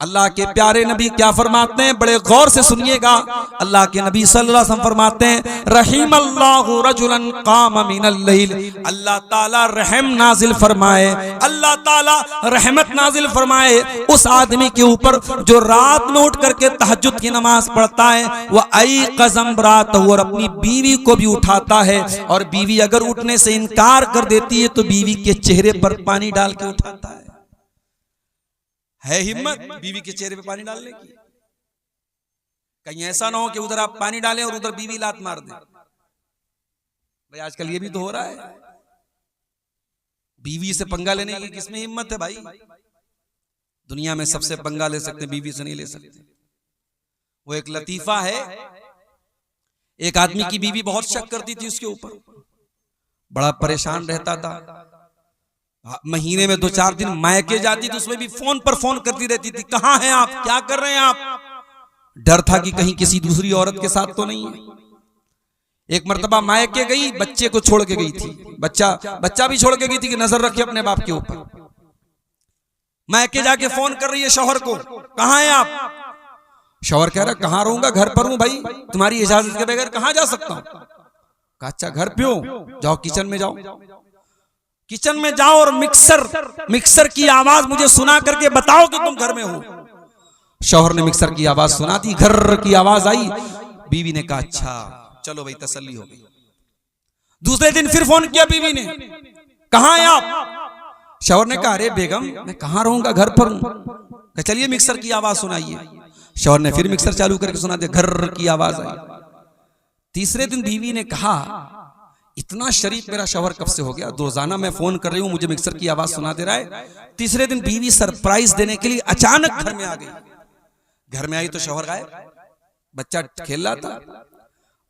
अल्लाह के प्यारे नबी क्या फरमाते हैं, बड़े गौर से सुनिएगा। अल्लाह के नबी सल्लल्लाहु अलैहि वसल्लम फरमाते हैं, रहीमल्लाहु रजुलन काम मिनल लैल, अल्लाह ताला रहम नाजिल फरमाए, अल्लाह ताला रहमत नाजिल फरमाए उस आदमी के ऊपर जो रात में उठ करके तहज्जुद की नमाज पढ़ता है। वह आई कज़म रात, और अपनी बीवी को भी उठाता है, और बीवी अगर उठने से इनकार कर देती है तो बीवी के चेहरे पर पानी डाल के उठाता है हिम्मत बीवी के चेहरे पे पानी डालने की? कहीं ऐसा ना हो कि उधर आप पानी डालें और उधर बीवी लात मार दे। भाई आजकल ये भी तो हो रहा है, बीवी से पंगा लेने की किसमें हिम्मत है भाई? दुनिया में सबसे पंगा ले सकते, बीवी से नहीं ले सकते। वो एक लतीफा है, एक आदमी की बीवी बहुत शक करती थी उसके ऊपर, बड़ा परेशान रहता था। महीने में 2-4 दिन मायके जाती थी, उसमें भी फोन पर फोन करती रहती थी, कहाँ हैं आप, क्या कर रहे हैं आप? डर था कि कहीं किसी दूसरी औरत के साथ तो नहीं है। एक मर्तबा मायके गई, बच्चे को छोड़ के गई थी, बच्चा भी छोड़ के गई थी कि नजर रखे अपने बाप के ऊपर। मायके जाके फोन कर रही है शौहर को, कहाँ हैं आप? शौहर कह रहा कहाँ रहूंगा, घर पर हूं भाई, तुम्हारी इजाजत के बगैर कहाँ जा सकता हूं? कहा अच्छा घर पे हो, जाओ किचन में जाओ, किचन में जाओ और मिक्सर की आवाज मुझे सुना करके बताओ कि तुम घर में हो। शौहर ने मिक्सर की आवाज सुना दी, घर की आवाज आई। बीवी ने कहा अच्छा चलो भाई तसल्ली हो गई। दूसरे दिन फिर फोन किया बीवी ने, कहाँ हैं आप? शौहर ने कहा अरे बेगम मैं कहाँ रहूंगा, घर पर हूं। चलिए मिक्सर की आवाज सुनाइए। शौहर ने फिर मिक्सर चालू करके सुना दिया, घर की आवाज आई। तीसरे दिन बीवी ने कहा इतना शरीफ मेरा शौहर कब से हो गया, रोजाना मैं फोन कर रही हूं मुझे मिक्सर की आवाज सुना दे रहा है। तीसरे दिन बीवी सरप्राइज देने के लिए अचानक घर में आ गई। घर में आई तो शौहर गायब, बच्चा खेल रहा था।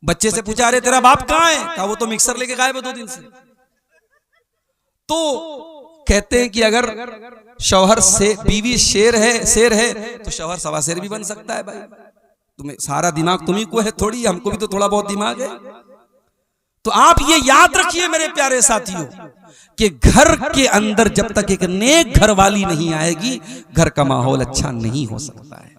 बच्चे से पूछा अरे तेरा बाप कहाँ है? कहा वो तो मिक्सर लेके गायब है 2 दिन से। तो कहते हैं कि अगर शौहर से बीवी शेर है तो शौहर सवा शेर भी बन सकता है भाई। तुम्हें सारा दिमाग तुम्ही को है थोड़ी, हमको भी तो थोड़ा बहुत दिमाग है। तो आप ये याद रखिए मेरे प्यारे साथियों कि घर के अंदर जब तक एक नेक घर वाली नहीं आएगी, घर का माहौल अच्छा नहीं हो सकता है।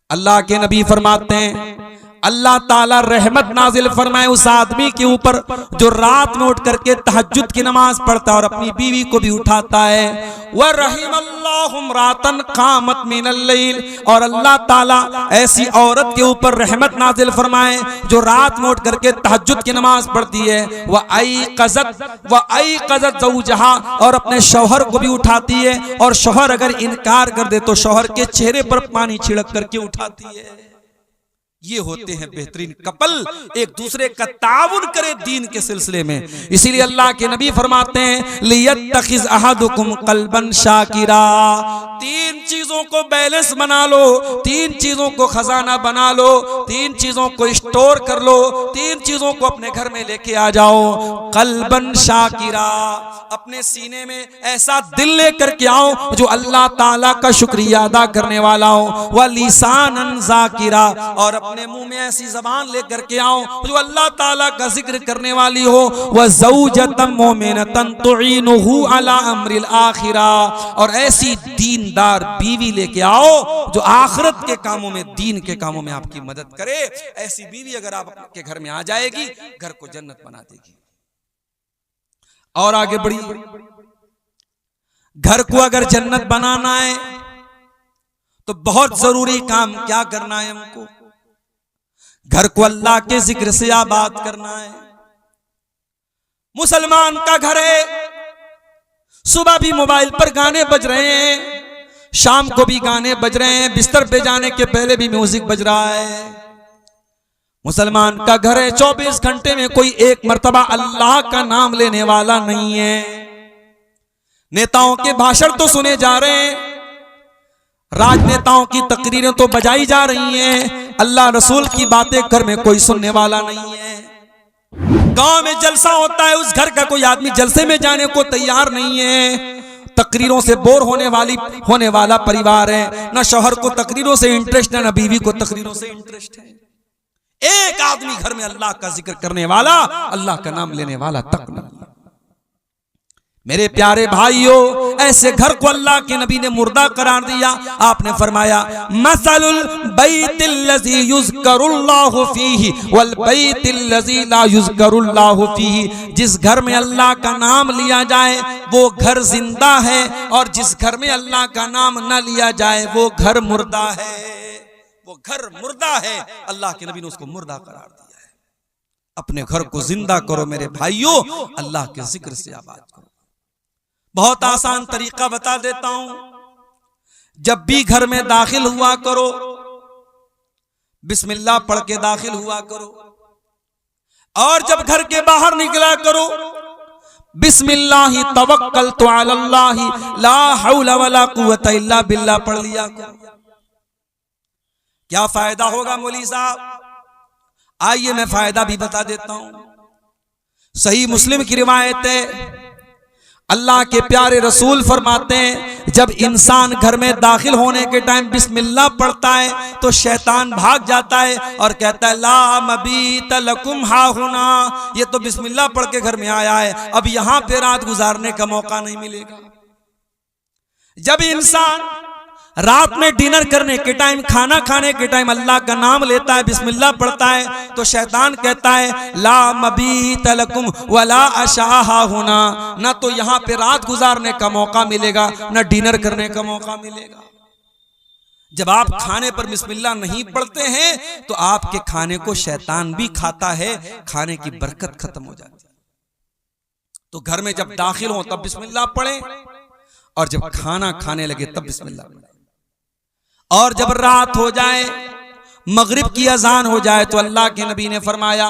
अल्लाह के नबी फरमाते हैं अल्लाह ताला रहमत नाजिल फरमाए उस आदमी के ऊपर जो रात में उठ करके तहज्जुद की नमाज पढ़ता है और अपनी बीवी को भी उठाता है। वह रहीमल्लाहु इम्रातन कामत मिनल लैल, और अल्लाह ताला ऐसी औरत के ऊपर रहमत नाजिल फरमाए जो रात में उठ करके तहज्जुद की नमाज पढ़ती है। वह आई क़ज़त ज़ौजहा, और अपने शौहर को भी उठाती है, और शौहर अगर इनकार कर दे तो शौहर के चेहरे पर पानी छिड़क करके उठाती है। ये होते हैं बेहतरीन कपल, एक दूसरे का ताउन करे दीन के सिलसिले में। इसीलिए अल्लाह के नबी फरमाते हैं लियत्तखिज़ अहदुकुम क़ल्बन शाकिरा, 3 चीजों को बैलेंस बना लो, 3 चीजों को खजाना बना लो, 3 चीजों को स्टोर कर लो, 3 चीजों को अपने घर में लेके आ जाओ। क़ल्बन शाकिरा, अपने सीने में ऐसा दिल लेकर के आओ जो अल्लाह ताला का शुक्रिया अदा करने वाला हो। व लिसानन ज़ाकिरा, और अपने मुंह में ऐसी जबान लेकर के आओ जो अल्लाह ताला का जिक्र करने वाली हो। व ज़ौजतन मोमिनतन तुईनुहु अला अम्रिल आखिरा, और ऐसी दीनदार बीवी लेके आओ जो आखिरत के कामों में, दीन के कामों में आपकी मदद करे। ऐसी बीवी अगर आपके घर में आ जाएगी, घर को जन्नत बना देगी। और आगे बढ़िए, घर को अगर जन्नत बनाना है तो बहुत जरूरी काम क्या करना है हमको? घर को अल्लाह के जिक्र से आबाद करना है। मुसलमान का घर है, सुबह भी मोबाइल पर गाने बज रहे हैं, शाम को भी गाने बज रहे हैं, बिस्तर पे जाने के पहले भी म्यूजिक बज रहा है। मुसलमान का घर है, 24 घंटे में कोई एक मर्तबा अल्लाह का नाम लेने वाला नहीं है। नेताओं के भाषण तो सुने जा रहे हैं, राजनेताओं की तकरीरें तो बजाई जा रही हैं, अल्लाह रसूल की बातें घर में कोई सुनने वाला नहीं है। गांव में जलसा होता है, उस घर का कोई आदमी जलसे में जाने को तैयार नहीं है। तकरीरों से बोर होने वाला परिवार है, ना शौहर को तकरीरों से इंटरेस्ट है, ना बीवी को तकरीरों से इंटरेस्ट है। एक आदमी घर में अल्लाह का जिक्र करने वाला, अल्लाह का नाम लेने वाला तक नहीं। मेरे प्यारे भाइयों, ऐसे घर को अल्लाह के नबी ने मुर्दा करार दिया। आपने फरमाया मसलुल बैतिल्लज़ी युज़करुल्लाहु फीही वल बैतिल्लज़ी ला युज़करुल्लाहु फीही, जिस घर में अल्लाह का नाम लिया जाए वो घर जिंदा है, और जिस घर में अल्लाह का नाम न लिया जाए वो घर मुर्दा है। वो घर मुर्दा है, अल्लाह के नबी ने उसको मुर्दा करार दिया है। अपने घर को जिंदा करो मेरे भाइयों, अल्लाह के जिक्र से आबाद करो। बहुत आसान तरीका बता देता हूं। जब भी घर में दाखिल हुआ करो, बिस्मिल्लाह पढ़ के दाखिल हुआ करो, और जब घर के बाहर निकला करो, बिस्मिल्लाहि तवक्कलतु अलल्लाहि ला हौला वला कुव्वता इल्ला बिल्लाह पढ़ लिया करो। क्या फायदा होगा मौलवी साहब? आइए मैं फायदा भी बता देता हूं। सही मुस्लिम की रिवायत है, अल्लाह के प्यारे रसूल फरमाते हैं जब इंसान घर में दाखिल होने के टाइम बिस्मिल्लाह पढ़ता है तो शैतान भाग जाता है और कहता है ला मबीत लकुम हाहुना, ये तो बिस्मिल्लाह पढ़ के घर में आया है, अब यहां पे रात गुजारने का मौका नहीं मिलेगा। जब इंसान रात में डिनर करने के टाइम, खाना खाने के टाइम अल्लाह का नाम लेता है, बिस्मिल्लाह पढ़ता है, तो शैतान कहता है ला मबीत लकुम वला अशाहा होना, ना तो यहां पे रात गुजारने का मौका मिलेगा, ना डिनर करने का मौका मिलेगा। जब आप खाने पर बिस्मिल्लाह नहीं पढ़ते हैं तो आपके खाने को शैतान भी खाता है, खाने की बरकत खत्म हो जाती है। तो घर में जब दाखिल हो तब बिस्मिल्लाह पढ़ें, और जब खाना खाने लगे तब बिस्मिल्लाह पढ़ें। और जब रात हो जाए, मगरिब की अजान हो जाए, तो अल्लाह के नबी ने फरमाया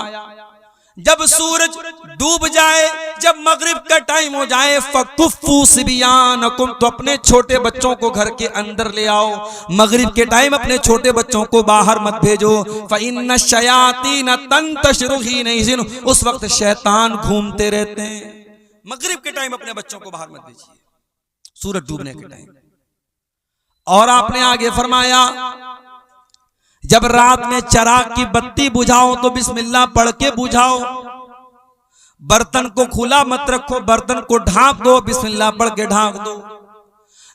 जब सूरज डूब जाए, जब मगरिब का टाइम हो जाए, फकुफ्फू सिबियानकुम, तो अपने छोटे बच्चों को घर के अंदर ले आओ। मगरिब के टाइम अपने छोटे बच्चों को बाहर मत भेजो, फइन्न शयातीन तंतशिरु हीन इज़िन, उस वक्त शैतान घूमते रहते हैं। मगरिब के टाइम अपने बच्चों को बाहर मत भेजिए, सूरज डूबने के टाइम। और आपने आगे फरमाया जब रात में चिराग की बत्ती बुझाओ तो बिस्मिल्लाह पढ़ के बुझाओ। बर्तन को खुला मत रखो, बर्तन को ढांक दो, बिस्मिल्लाह पढ़ के ढांक दो।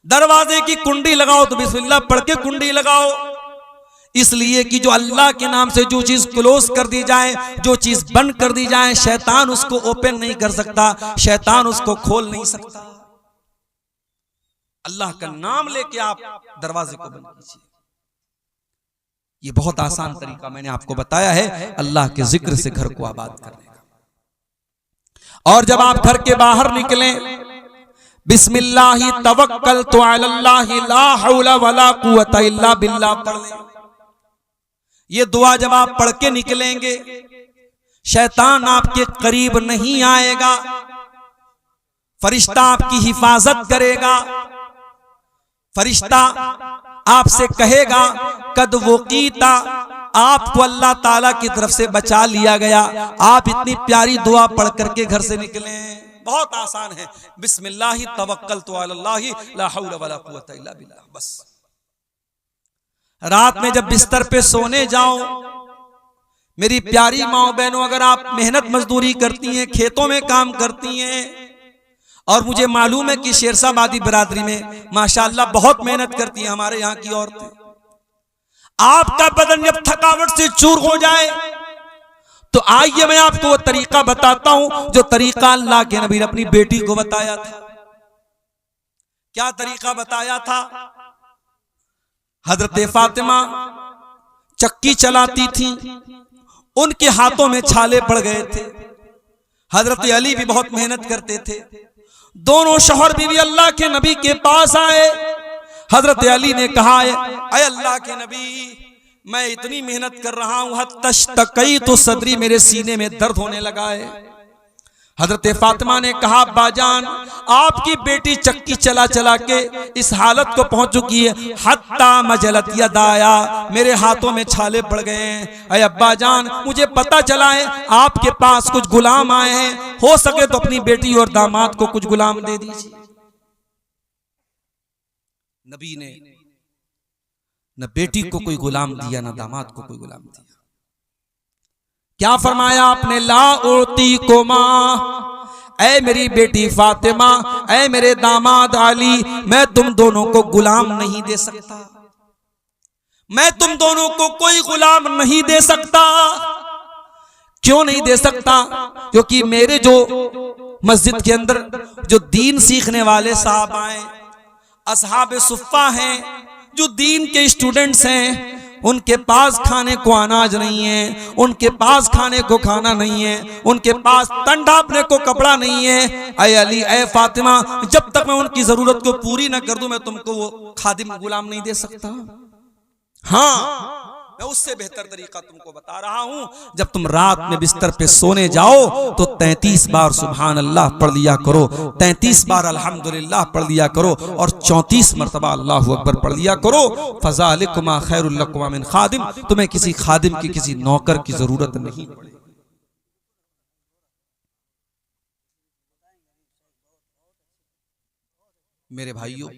दरवाजे की कुंडी लगाओ तो बिस्मिल्लाह पढ़ के कुंडी लगाओ, इसलिए कि जो अल्लाह के नाम से जो चीज क्लोज कर दी जाए, जो चीज बंद कर दी जाए, शैतान उसको ओपन नहीं कर सकता, शैतान उसको खोल नहीं सकता। अल्लाह का नाम लेके आप दरवाजे को बंद कीजिए। ये बहुत आसान तरीका मैंने आपको बताया है अल्लाह के जिक्र से घर को आबाद करने का। और जब आप घर के बाहर निकलें, बिस्मिल्लाहि तवक्कलतु अलल्लाहि ला हौला वला कुव्वता इल्ला बिल्लाह पढ़ लें। ये दुआ जब आप पढ़ के निकलेंगे, शैतान आपके करीब नहीं आएगा, फरिश्ता आपकी हिफाजत करेगा। फरिश्ता आपसे कहेगा कद वकीता, आपको अल्लाह ताला की तरफ से बचा लिया गया। आप इतनी प्यारी दुआ पढ़ करके घर से निकले। बहुत आसान है, बिस्मिल्लाहि तवक्कलतु अलल्लाहि ला हौला वला कुव्वता इल्ला बिल्लाह। बस रात में जब बिस्तर पे सोने जाओ, मेरी प्यारी माओ बहनों, अगर आप मेहनत मजदूरी करती हैं, खेतों में काम करती हैं, और मुझे मालूम है कि शेरशाबादी बिरादरी में माशाअल्लाह बहुत मेहनत करती है हमारे यहाँ की औरतें, आपका बदन जब थकावट से चूर हो जाए तो आइए मैं आपको वो तरीका बताता हूं जो तरीका अल्लाह के नबी ने अपनी बेटी को बताया था। क्या तरीका बताया था? हजरत फातिमा चक्की चलाती थी, उनके हाथों में छाले पड़ गए थे। हजरत अली भी बहुत मेहनत करते थे। दोनों शौहर बीवी अल्लाह के नबी के पास आए। हजरत अली ने कहा अय अल्लाह के नबी, मैं इतनी मेहनत कर रहा हूं, तशतकई तो सदरी, मेरे सीने में दर्द होने लगा है। हजरत फातिमा ने कहा बाजान, आपकी बेटी चक्की चला चला के इस हालत को पहुंच चुकी है, हत्ता मजलत यदाया, मेरे हाथों में छाले पड़ गए हैं। अय अब्बा जान, मुझे पता चला है आपके पास कुछ गुलाम आए हैं, हो सके तो अपनी बेटी और दामाद को कुछ गुलाम दे दीजिए। नबी ने न बेटी को कोई गुलाम दिया, न दामाद को कोई गुलाम दिया। क्या फरमाया आपने? ला उती को माँ, ऐ मेरी बेटी फातिमा, ऐ मेरे दामाद अली, मैं तुम दोनों को गुलाम नहीं दे सकता, मैं तुम दोनों को कोई गुलाम नहीं दे सकता। क्यों नहीं दे सकता? क्योंकि मेरे जो मस्जिद के अंदर जो दीन सीखने वाले साहबाएं, असहाबे सुफ़्फ़ा हैं, जो दीन के स्टूडेंट्स हैं, उनके पास खाने को अनाज नहीं है, उनके पास खाने को खाना नहीं है, उनके पास तन ढांपने को कपड़ा नहीं है। ऐ अली, ऐ फातिमा, जब तक मैं उनकी जरूरत को पूरी ना कर दूं, मैं तुमको वो खादिम गुलाम नहीं दे सकता। हाँ, मैं उससे बेहतर तरीका तुमको बता रहा हूं। जब तुम रात में बिस्तर पे सोने जाओ तो 33 बार सुभान अल्लाह पढ़ लिया करो, 33 बार अल्हम्दुलिल्लाह पढ़ लिया करो और 34 मरतबा अल्लाहु अकबर पढ़ लिया करो। फ़ज़ालिकुमा खैरुल लकुमा मिन खादिम, तुम्हें किसी खादिम की, किसी नौकर की जरूरत नहीं पड़ेगी। मेरे भाइयों,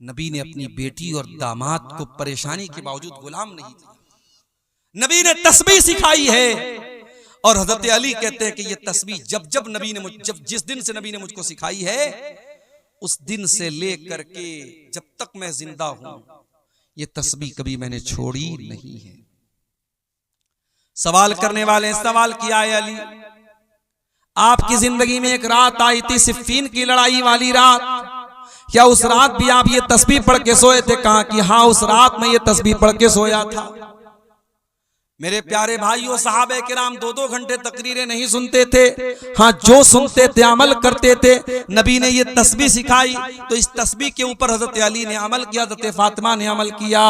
नबी ने अपनी बेटी और दामाद को परेशानी के बावजूद गुलाम नहीं दिया। नबी ने तस्बीह सिखाई है और हजरत अली कहते हैं कि ये तस्बीह जब नबी ने जिस दिन से नबी ने मुझको सिखाई है, उस दिन से लेकर के जब तक मैं जिंदा हूं, ये तस्बीह कभी मैंने छोड़ी नहीं है। सवाल करने वाले सवाल किया है, अली आपकी जिंदगी में एक रात आई थी, सिफ़ीन की लड़ाई वाली रात, क्या उस रात भी आप ये तस्बीह पढ़ के सोए थे? कहा कि हाँ, उस रात में ये तस्बीह पढ़ के सोया था। मेरे प्यारे भाइयों, सहाबे किराम 2-2 घंटे तकरीरें नहीं सुनते थे, हाँ जो सुनते थे अमल करते थे। नबी ने ये तस्बीह सिखाई तो इस तस्बीह के ऊपर हजरत अली ने अमल किया, हजरत फातिमा ने अमल किया।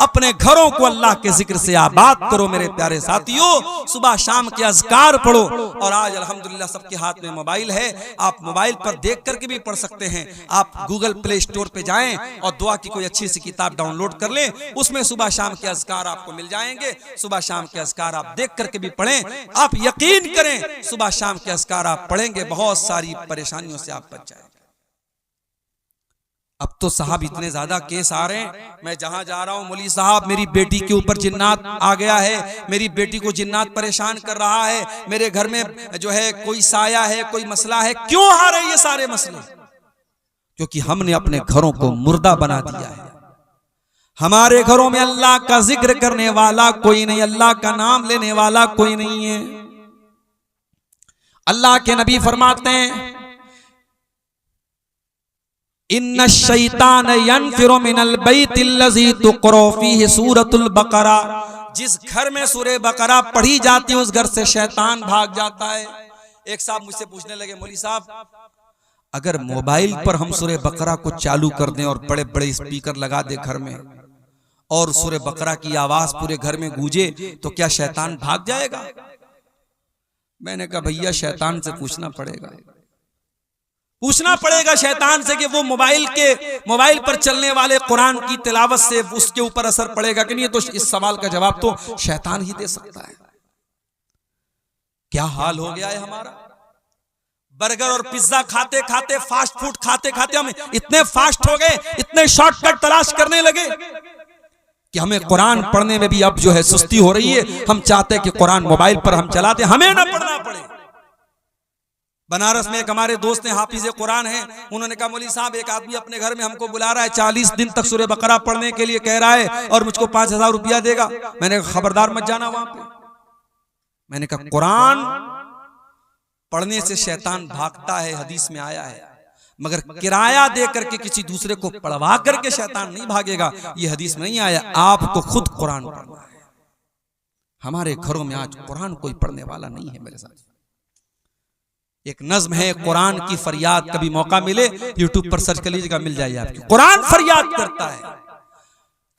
अपने घरों को अल्लाह के जिक्र से आबाद करो मेरे प्यारे साथियों, सुबह शाम के अज़कार पढ़ो। और आज अल्हम्दुलिल्लाह सबके हाथ में मोबाइल है, आप मोबाइल पर देख करके भी पढ़ सकते हैं। आप गूगल प्ले स्टोर पे जाएं और दुआ की कोई अच्छी सी किताब डाउनलोड कर लें, उसमें सुबह शाम के अज़कार आपको मिल जाएंगे। सुबह शाम के अज़कार आप देख करके भी पढ़ें, आप यकीन करें सुबह शाम के अज़कार आप पढ़ेंगे, बहुत सारी परेशानियों से आप बच जाएंगे। अब तो साहब इतने ज्यादा केस आ रहे हैं, मैं जहां जा रहा हूं, मौलवी साहब मेरी बेटी के ऊपर जिन्नात आ गया है, मेरी बेटी को जिन्नात परेशान कर रहा है, मेरे घर में जो है कोई साया है, कोई मसला है। क्यों आ रहे ये सारे मसले? क्योंकि हमने अपने घरों को मुर्दा बना दिया है। हमारे घरों में अल्लाह का जिक्र करने वाला कोई नहीं, अल्लाह का नाम लेने वाला कोई नहीं है। अल्लाह के नबी फरमाते हैं, इन्ना शैतान यनफिरु मिनल बैतिल्लज़ी तुक़रा फ़ीहि सूरतुल बक़रा, जिस घर में सूरह बकरा पढ़ी जाती है उस घर से शैतान भाग जाता है। एक साहब मुझसे पूछने लगे, मौलवी साहब अगर मोबाइल पर हम सूरह बकरा को चालू कर दें और बड़े बड़े स्पीकर लगा दे घर में और सूरह बकरा की आवाज पूरे घर में गूंजे तो क्या शैतान भाग जाएगा? मैंने कहा भैया शैतान से पूछना पड़ेगा शैतान से कि वो मोबाइल पर चलने वाले कुरान की तिलावत से उसके ऊपर असर पड़ेगा कि नहीं। तो इस सवाल का जवाब तो शैतान ही दे सकता है। क्या हाल हो गया है हमारा, बर्गर और पिज्जा खाते खाते, फास्ट फूड खाते खाते हम इतने फास्ट हो गए, इतने शॉर्टकट तलाश करने लगे कि हमें कुरान पढ़ने में भी अब जो है सुस्ती हो रही है। हम चाहते हैं कि कुरान मोबाइल पर हम चलाते, हमें ना पढ़ना पड़े। बनारस में एक हमारे दोस्त ने हाफिज कुरान है, उन्होंने कहा मौलवी साहब एक आदमी अपने घर में हमको बुला रहा है, 40 दिन तक सूरह बकरा पढ़ने के लिए कह रहा है और मुझको 5000 रुपया देगा। मैंने कहा खबरदार मत जाना वहां पे। मैंने कहा कुरान पढ़ने से शैतान भागता है, हदीस में आया है, मगर किराया दे करके किसी दूसरे को पढ़वा करके शैतान नहीं भागेगा, ये हदीस में नहीं आया। आपको खुद कुरान पढ़ना है। हमारे घरों में आज कुरान कोई पढ़ने वाला नहीं है। मेरे साथ एक नज्म है, कुरान की फरियाद, कभी मौका मिले यूट्यूब पर सर्च कर लीजिएगा, मिल जाइए आपको। कुरान फरियाद करता है,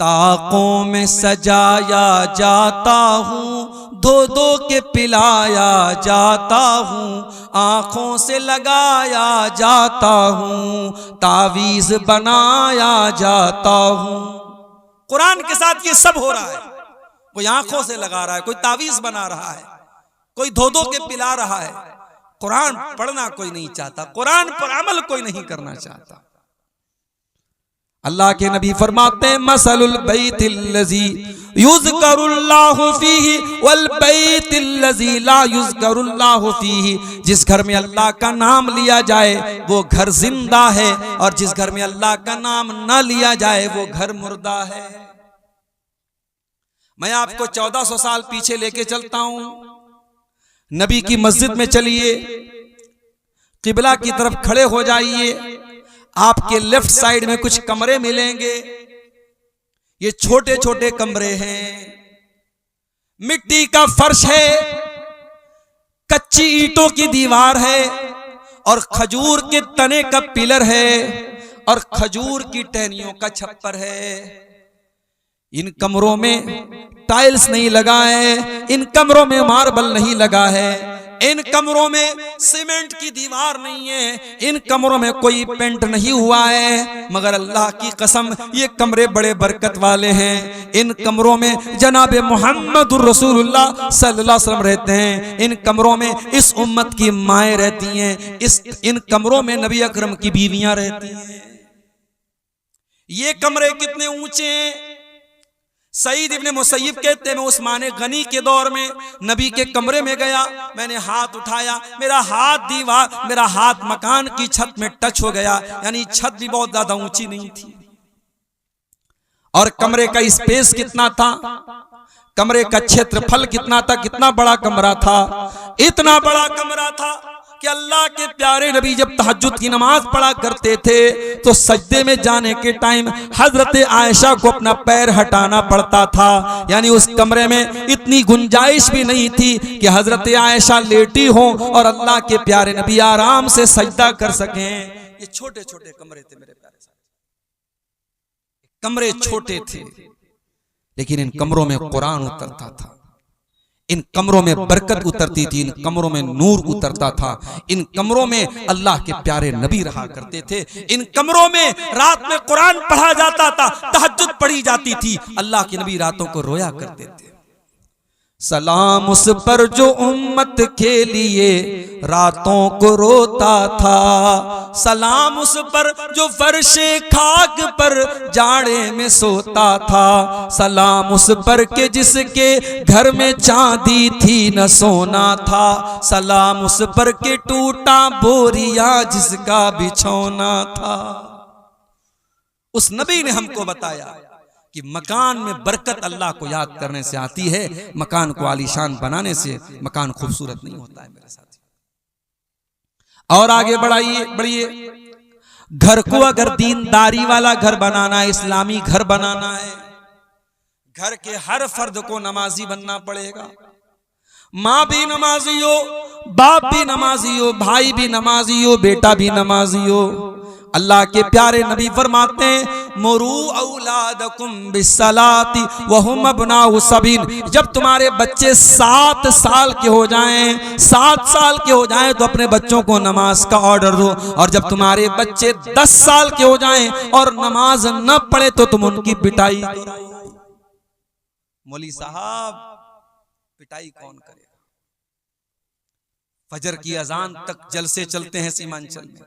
ताकों में सजाया जाता हूँ, धो धो के पिलाया जाता हूँ, आंखों से लगाया जाता हूँ, तावीज बनाया जाता हूँ। कुरान के साथ ये सब हो रहा है। कोई आंखों से लगा रहा है, कोई तावीज बना रहा है, कोई धो धो के पिला रहा है। कुरान पढ़ना कोई नहीं चाहता, कुरान पर अमल कोई नहीं करना चाहता। अल्लाह के नबी फरमाते हैं मसलुल बैतिल्लज़ी युज़करुल्लाहु फीही वल बैतिल्लज़ी ला युज़करुल्लाहु फीही, जिस घर में अल्लाह का नाम लिया जाए वो घर जिंदा है, और जिस घर में अल्लाह का नाम न लिया जाए वो घर मुर्दा है। मैं आपको 1400 साल पीछे लेके चलता हूं। नबी की मस्जिद में चलिए, किबला की तरफ खड़े हो जाइए, आपके लेफ्ट साइड में कुछ कमरे मिलेंगे। ये छोटे छोटे कमरे हैं, मिट्टी का फर्श है, कच्ची ईंटों की दीवार है, और खजूर के तने का पिलर है, और खजूर की टहनियों का छप्पर है। इन कमरों में टाइल्स नहीं लगा है, इन कमरों में मार्बल नहीं लगा है, इन कमरों में सीमेंट की दीवार नहीं है, इन कमरों में कोई पेंट नहीं हुआ है। मगर अल्लाह की कसम ये कमरे बड़े बरकत वाले हैं। इन कमरों में जनाब मुहम्मदुर रसूलुल्लाह सल्लल्लाहु अलैहि वसल्लम रहते हैं। इन कमरों में इस उम्मत की माएँ रहती हैं। इन कमरों में नबी अकरम की बीवियां रहती हैं। ये कमरे कितने ऊंचे हैं? सईद इब्ने मुसय्यब कहते हैं, मैं उस्माने गनी के दौर में नबी के कमरे में गया, मैंने हाथ उठाया, मेरा हाथ मकान की छत में टच हो गया, यानी छत भी बहुत ज्यादा ऊंची नहीं थी। और कमरे का स्पेस कितना था, कमरे का क्षेत्रफल कितना था, कितना बड़ा कमरा था। इतना बड़ा कमरा था कि अल्लाह के प्यारे नबी जब तहज्जुद की नमाज पढ़ा करते थे तो सजदे में जाने के टाइम हजरत आयशा को अपना पैर हटाना पड़ता था। यानी उस कमरे में इतनी गुंजाइश भी नहीं थी कि हजरत आयशा लेटी हो और अल्लाह के प्यारे नबी आराम से सजदा कर सकें। ये छोटे छोटे कमरे थे मेरे प्यारे साहब, कमरे छोटे थे, लेकिन इन कमरों में कुरान उतरता था, इन कमरों में बरकत उतरती थी, इन कमरों में नूर उतरता था, इन कमरों में अल्लाह के प्यारे नबी रहा करते थे, इन कमरों में रात में कुरान पढ़ा जाता था, तहज्जुद पढ़ी जाती थी, अल्लाह के नबी रातों को रोया करते थे। सलाम उस पर जो उम्मत के लिए रातों को रोता था, सलाम उस पर जो फर्शे खाक पर जाड़े में सोता था, सलाम उस पर के जिसके घर में चांदी थी न सोना था, सलाम उस पर के टूटा बोरिया जिसका बिछौना था। उस नबी ने हमको बताया कि मकान में बरकत अल्लाह को याद करने से आती है, मकान को आलीशान बनाने से मकान खूबसूरत नहीं होता है मेरे साथी। और आगे बढ़िए, घर को अगर दीनदारी वाला घर बनाना है, इस्लामी घर बनाना है, घर के हर फर्द को नमाजी बनना पड़ेगा। माँ भी नमाजी हो, बाप भी नमाजी हो, भाई भी नमाजी हो, बेटा भी नमाजी हो। अल्लाह के प्यारे नबी फरमाते हैं, मुरू औलादकुम बिस्सलाति वहुम अबनाउ सबीन। जब तुम्हारे बच्चे 7 साल के हो जाएं, 7 साल के हो जाएं तो अपने बच्चों को नमाज का ऑर्डर दो, और जब तुम्हारे बच्चे 10 साल के हो जाएं और नमाज न पढ़े तो तुम उनकी पिटाई करो। मौली साहब, पिटाई कौन करेगा? फजर की अजान तक जलसे चलते हैं सीमांचल में,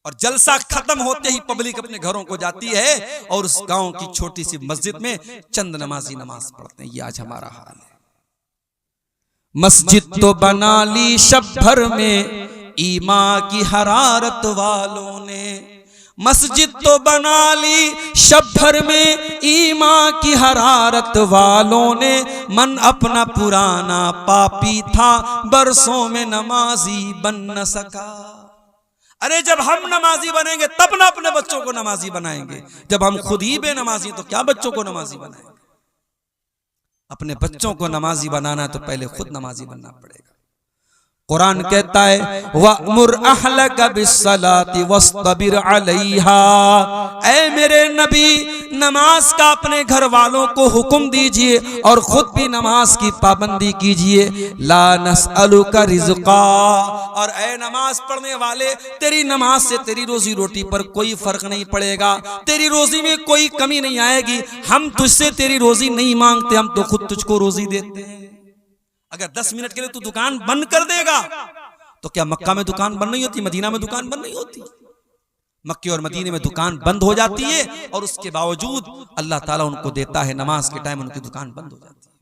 और जलसा खत्म होते ही पब्लिक अपने घरों को जाती है और उस गांव की छोटी सी मस्जिद में चंद नमाजी नमाज पढ़ते हैं। ये आज हमारा हाल है। मस्जिद तो बना ली शब भर में ईमान की हरारत वालों ने, मस्जिद तो बना ली शब भर में ईमान की हरारत वालों ने, मन अपना पुराना पापी था बरसों में नमाजी बन न सका। अरे जब हम नमाजी बनेंगे तब ना अपने बच्चों को नमाजी बनाएंगे, जब हम खुद ही बेनमाजी तो क्या बच्चों को नमाजी बनाएंगे? अपने बच्चों को नमाजी बनाना तो पहले खुद नमाजी बनना पड़ेगा। कुरान कहता है वअमुर अहलका बिस्सलाति वस्तबिर अलैहा, ऐ मेरे नबी नमाज का अपने घर वालों को हुक्म दीजिए और खुद भी नमाज की पाबंदी कीजिए। ला नसअलुका रिज़्क़ा, और ऐ नमाज पढ़ने वाले तेरी नमाज से तेरी रोजी रोटी पर कोई फर्क नहीं पड़ेगा, तेरी रोजी में कोई कमी नहीं आएगी। हम तुझसे तेरी रोजी नहीं मांगते, हम तो खुद तुझको रोजी देते हैं। अगर 10 मिनट के लिए तू दुकान बंद कर देगा तो क्या मक्का में दुकान बंद नहीं होती, मदीना में दुकान बंद नहीं होती? मक्के और मदीने में दुकान बंद हो जाती है और उसके बावजूद अल्लाह ताला उनको देता है, नमाज के टाइम उनकी दुकान बंद हो जाती है।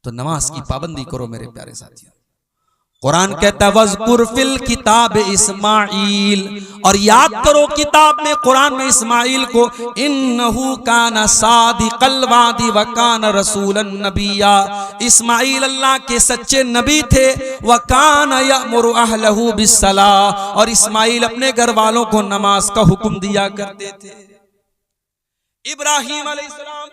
तो नमाज की पाबंदी करो मेरे प्यारे साथियों। कुरान कहता है वज़कुर फिल किताब इस्माइल, और याद करो किताब में, कुरान में इस्माइल को, इन्नहु काना सादिकल वादी व काना रसूलन नबिया, इस्माइल अल्लाह के सच्चे नबी थे। व काना यअमुरु अहलहु बिस्सलाह, और इस्माइल अपने घर वालों को नमाज का हुक्म दिया करते थे। इब्राहीम अलैहिस्सलाम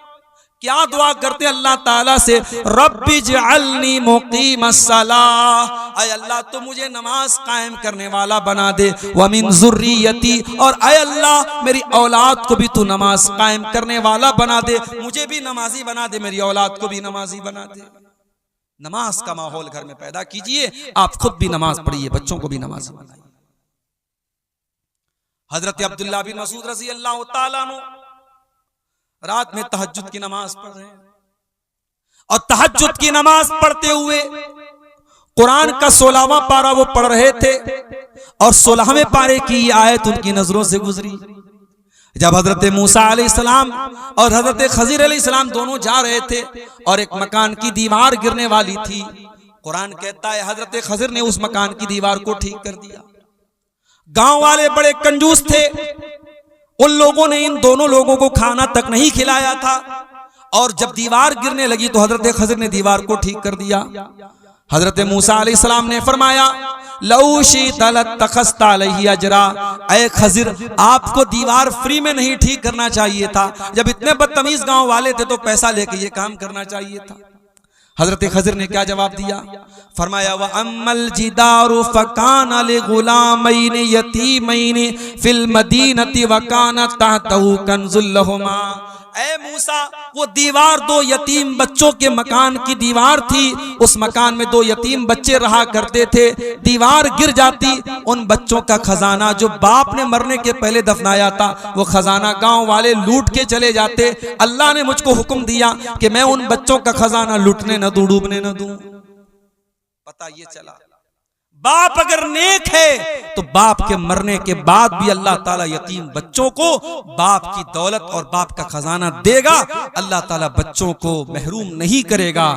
क्या दुआ करते अल्लाह ताला से, रब्बि जअलनी मुकीमस्सलाह, ऐ अल्लाह तो मुझे नमाज कायम करने वाला बना दे, व मिन ज़ुर्रियती, और ऐ अल्लाह मेरी औलाद को भी तू नमाज कायम करने वाला बना दे, मुझे भी नमाजी बना दे, मेरी औलाद को भी नमाजी बना दे। नमाज का माहौल घर में पैदा कीजिए, आप खुद भी नमाज पढ़िए, बच्चों को भी नमाज बनाइए। हजरत अब्दुल्लाह बिन मसूद रज़ी अल्लाह तआला अन्हु रात में तहज्जुद की नमाज पढ़ रहे हैं, और तहज्जुद की नमाज पढ़ते हुए कुरान का 16वां पारा वो पढ़ रहे थे, और 16वें पारे की आयत उनकी नजरों से गुजरी। जब हजरत मूसा अलैहिस्सलाम और हजरत खजीर अलैहिस्सलाम दोनों जा रहे थे और एक मकान की दीवार गिरने वाली थी, कुरान कहता है हजरत खजीर ने उस मकान की दीवार को ठीक कर दिया। गांव वाले बड़े कंजूस थे, उन लोगों ने इन दोनों लोगों को खाना तक नहीं खिलाया था, और जब दीवार गिरने लगी तो हजरत खजीर ने दीवार को ठीक कर दिया। हजरत मूसा अलैहिस्सलाम ने फरमाया लौ शि'ता लत्तखज़्ता अलैहि अजरा, ऐ खजीर आपको दीवार फ्री में नहीं ठीक करना चाहिए था, जब इतने बदतमीज गांव वाले थे तो पैसा लेके ये काम करना चाहिए था। हजरत खजीर ने क्या जवाब दिया, फरमाया व अम्मल जिदारु फकाना लिगुलामैन यतीमैन फिल मदीनति व काना तहतहु कंजुल लहुमा, ऐ मूसा वो दीवार 2 यतीम बच्चों के मकान की दीवार थी, उस मकान में 2 यतीम बच्चे रहा करते थे, दीवार गिर जाती, उन बच्चों का खजाना जो बाप ने मरने के पहले दफनाया था वो खजाना गांव वाले लूट के चले जाते। अल्लाह ने मुझको हुक्म दिया कि मैं उन बच्चों का खजाना लूटने न दूं, डूबने न दूं। पता ये चला बाप अगर नेक है तो बाप के मरने के बाद भी अल्लाह ताला यतीम बच्चों को बाप की दौलत और बाप का खजाना देगा, अल्लाह ताला बच्चों को महरूम नहीं करेगा।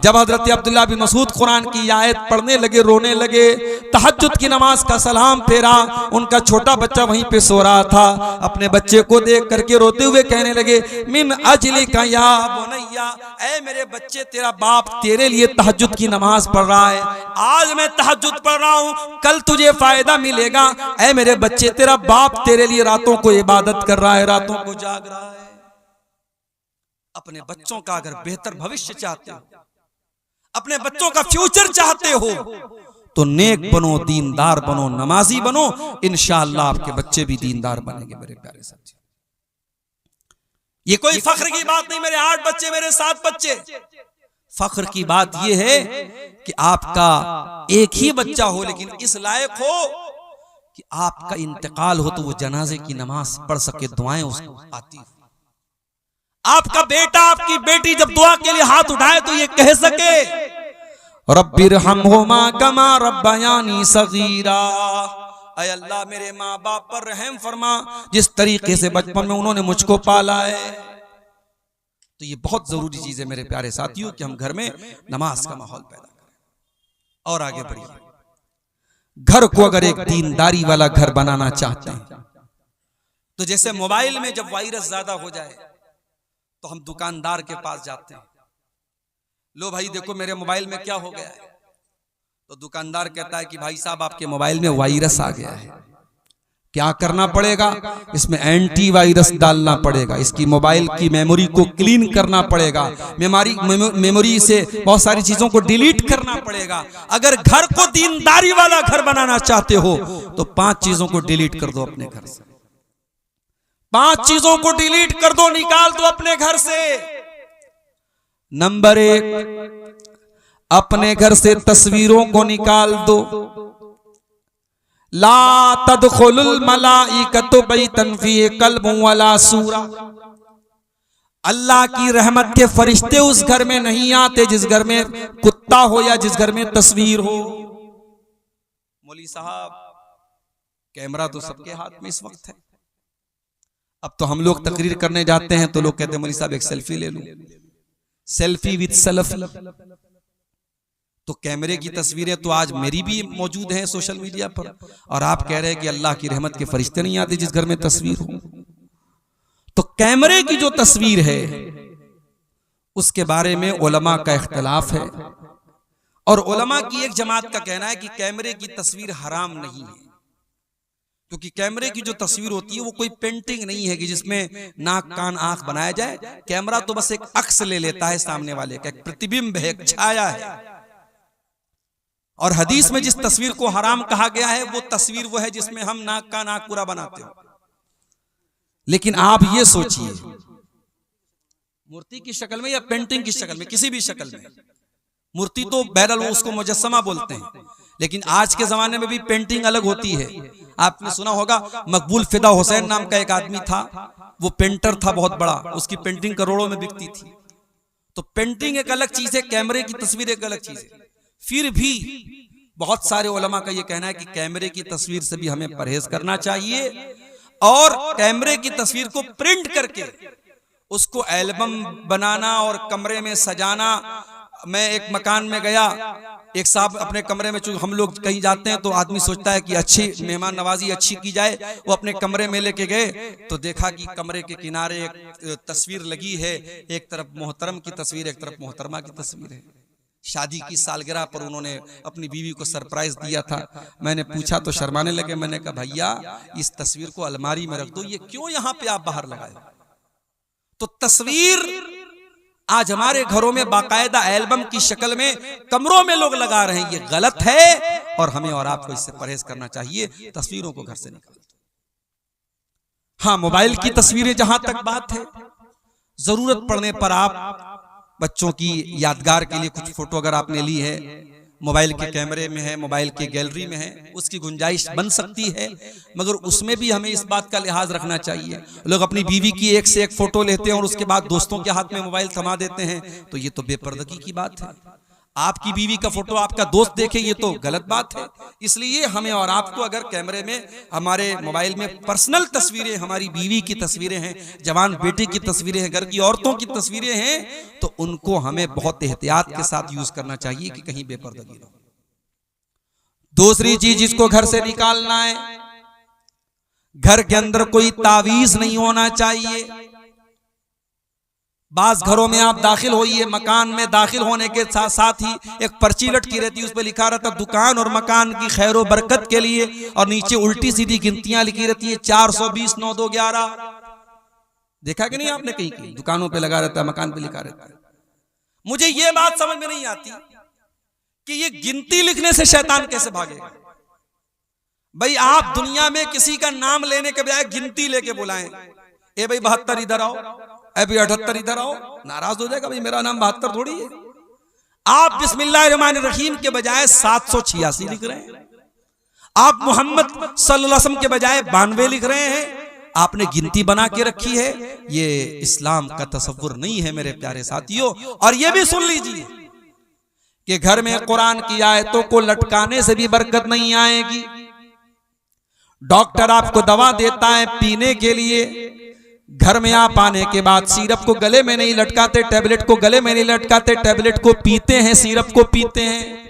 जब हजरत अब्दुल्लाह बिन मसूद कुरान की आयत पढ़ने लगे, रोने लगे, तहज्जुद की नमाज का सलाम फेरा, उनका छोटा बच्चा वहीं पे सो रहा था, अपने बच्चे को देख करके रोते हुए कहने लगे मिन अजलिका या बुनैया, ऐ मेरे बच्चे तेरा बाप तेरे लिए तहज्जुद की नमाज पढ़ रहा है, आज मैं तहज्जुद पढ़ रहा हूं, कल तुझे फायदा मिलेगा। ऐ मेरे बच्चे तेरा बाप तेरे लिए रातों को इबादत कर रहा है, रातों को जाग रहा है। अपने बच्चों का अगर बेहतर भविष्य चाहते हो, अपने बच्चों का फ्यूचर चाहते हो तो नेक बनो, दीनदार बनो, नमाजी बनो, इंशाअल्लाह आपके बच्चे भी दीनदार बनेंगे। मेरे प्यारे साथी, ये कोई फख्र की बात नहीं, मेरे 8 बच्चे, मेरे 7 बच्चे, फख्र की बात यह है कि आपका एक ही बच्चा हो लेकिन इस लायक हो कि आपका इंतकाल हो तो वो जनाजे की नमाज पढ़ सके, दुआएं उसको आती हो। आपका बेटा आपकी बेटी जब दुआ के लिए हाथ उठाए तो ये कह सके रब्बिरहमहुमा कमा रब्बयानी सगीरा, ऐ अल्लाह मेरे माँ बाप पर रहम फरमा जिस तरीके से बचपन में उन्होंने मुझको पाला है। तो ये बहुत जरूरी चीज है मेरे प्यारे साथियों कि हम घर में नमाज का माहौल पैदा करें। और आगे बढ़िए, घर को अगर एक दीनदारी वाला घर बनाना चाहते हैं तो जैसे मोबाइल में जब वायरस ज्यादा हो जाए तो हम दुकानदार के पास जाते हैं, लो भाई देखो मेरे मोबाइल में क्या हो गया है, तो दुकानदार कहता है कि भाई साहब आपके मोबाइल में वायरस आ गया है, क्या करना पड़ेगा, इसमें एंटी वायरस डालना पड़ेगा, इसकी मोबाइल की मेमोरी को क्लीन करना पड़ेगा, मेमोरी से बहुत सारी चीजों को डिलीट करना पड़ेगा। अगर घर को दीनदारी वाला घर बनाना चाहते हो तो 5 चीजों को डिलीट कर दो अपने घर से, 5 चीजों को डिलीट कर दो, निकाल दो अपने घर से। नंबर 1, अपने घर से तस्वीरों को निकाल दो। ला तदखुलुल मलाइकतु बैतन फीहि कल्बुन वला सूरा, अल्लाह की रहमत के फरिश्ते उस घर में नहीं आते जिस घर में कुत्ता हो या जिस घर में तस्वीर हो। मौली साहब कैमरा तो सबके हाथ में इस वक्त है। अब तो हम लोग तकरीर करने जाते हैं तो लोग कहते हैं मौलवी साहब एक सेल्फी ले लूं, सेल्फी विद सेल्फी। तो कैमरे की तस्वीरें तो आज मेरी भी मौजूद हैं सोशल मीडिया पर, और आप कह रहे हैं कि अल्लाह की रहमत के फरिश्ते नहीं आते जिस घर में तस्वीर हो। तो कैमरे की जो तस्वीर है उसके बारे में उलमा का इख्तिलाफ है, और उलमा की एक जमात का कहना है कि कैमरे की तस्वीर हराम नहीं है, क्योंकि कैमरे की जो तस्वीर होती है वो कोई पेंटिंग नहीं है कि जिसमें नाक कान आंख बनाया जाए। कैमरा तो बस एक अक्स ले लेता है सामने वाले का, एक प्रतिबिंब है, एक छाया है। और हदीस में जिस तस्वीर को हराम कहा गया है वो तस्वीर वो है जिसमें हम नाक कान आंख पूरा बनाते हो। लेकिन आप ये सोचिए, मूर्ति की शक्ल में या पेंटिंग की शक्ल में, किसी भी शक्ल में, मूर्ति तो बहरहाल वो उसको मुजस्समा बोलते हैं, लेकिन आज के जमाने में भी पेंटिंग अलग होती है। आपने सुना होगा मकबूल फिदा हुसैन नाम का एक आदमी था, वो पेंटर था बहुत बड़ा, उसकी पेंटिंग करोड़ों में बिकती थी। तो पेंटिंग एक अलग चीज है, कैमरे की तस्वीर एक अलग चीज है। फिर भी बहुत सारे उलमा का ये कहना है कि कैमरे की तस्वीर से भी हमें परहेज करना चाहिए, और कैमरे की तस्वीर को प्रिंट करके उसको एल्बम बनाना और कमरे में सजाना। मैं एक मकान में गया, एक साहब अपने कमरे में, चूंकि हम लोग कहीं जाते हैं तो आदमी सोचता है कि अच्छी मेहमान नवाजी अच्छी की जाए, वो अपने कमरे में लेके गए तो देखा कि कमरे के किनारे एक तस्वीर लगी है, एक तरफ मोहतरम की तस्वीर, एक तरफ मोहतरमा की तस्वीर है। शादी की सालगिरह पर उन्होंने अपनी बीवी को सरप्राइज दिया था। मैंने पूछा तो शर्माने लगे। मैंने कहा भैया इस तस्वीर को अलमारी में रख दो, ये क्यों यहाँ पे आप बाहर लगाए? तो तस्वीर आज हमारे घरों में बाकायदा एल्बम की शक्ल में कमरों में लोग लगा रहे हैं, ये गलत है और हमें और आपको इससे परहेज करना चाहिए। तस्वीरों को घर से निकाल दो। हाँ, मोबाइल की तस्वीरें जहां तक बात है, जरूरत पड़ने पर आप बच्चों की यादगार के लिए कुछ फोटो अगर आपने ली है, मोबाइल के कैमरे में है, मोबाइल के गैलरी में है, उसकी गुंजाइश बन सकती है, मगर उसमें भी हमें इस बात का लिहाज रखना चाहिए। लोग अपनी बीवी की एक से एक फोटो लेते हैं और उसके बाद दोस्तों के हाथ में मोबाइल थमा देते हैं, तो ये तो बेपर्दगी की बात है। आपकी बीवी का फोटो आपका दोस्त देखे, ये तो गलत बात है। इसलिए हमें और आपको अगर कैमरे में, हमारे मोबाइल में पर्सनल तस्वीरें, हमारी बीवी की तस्वीरें हैं, जवान बेटे की तस्वीरें हैं, घर की औरतों की तस्वीरें हैं, तो उनको हमें बहुत एहतियात के साथ यूज करना चाहिए कि कहीं बेपर्दगी ना हो। दूसरी चीज, इसको घर से निकालना है, घर के अंदर कोई तावीज नहीं होना चाहिए। बाज घरों में आप दाखिल होइए, मकान में दाखिल होने के साथ साथ ही एक पर्ची लटकी रहती है, उस पर लिखा रहता है दुकान और मकान की खैर व बरकत के लिए, और नीचे उल्टी सीधी गिनतियां लिखी रहती है 420 9 2 11। देखा कि नहीं आपने? कहीं कहीं दुकानों पे लगा रहता है, मकान पे लिखा रहता है। मुझे ये बात समझ में नहीं आती कि ये गिनती लिखने से शैतान कैसे भागेगा। भाई आप दुनिया में किसी का नाम लेने के बजाय गिनती लेके बुलाएं, ए भाई 72 इधर आओ, अभी 78 इधर आओ, नाराज हो जाएगा, भाई मेरा नाम 72 थोड़ी है। आप बिस्मिल्लाहिर्रहमानिर्रहीम के बजाय 786 लिख रहे हैं, आप मोहम्मद सल्लल्लाहु अलैहि वसल्लम के बजाय 92 लिख रहे हैं। आपने गिनती बना के रखी है, ये इस्लाम का तसव्वुर नहीं है मेरे प्यारे साथियों। और ये भी सुन लीजिए कि घर में कुरान की आयतों को लटकाने से भी बरकत नहीं आएगी। डॉक्टर आपको दवा देता है पीने के लिए, घर में आप आने के बाद सिरप को गले में नहीं लटकाते, टैबलेट को गले में नहीं लटकाते, टैबलेट को पीते हैं, सिरप को पीते हैं।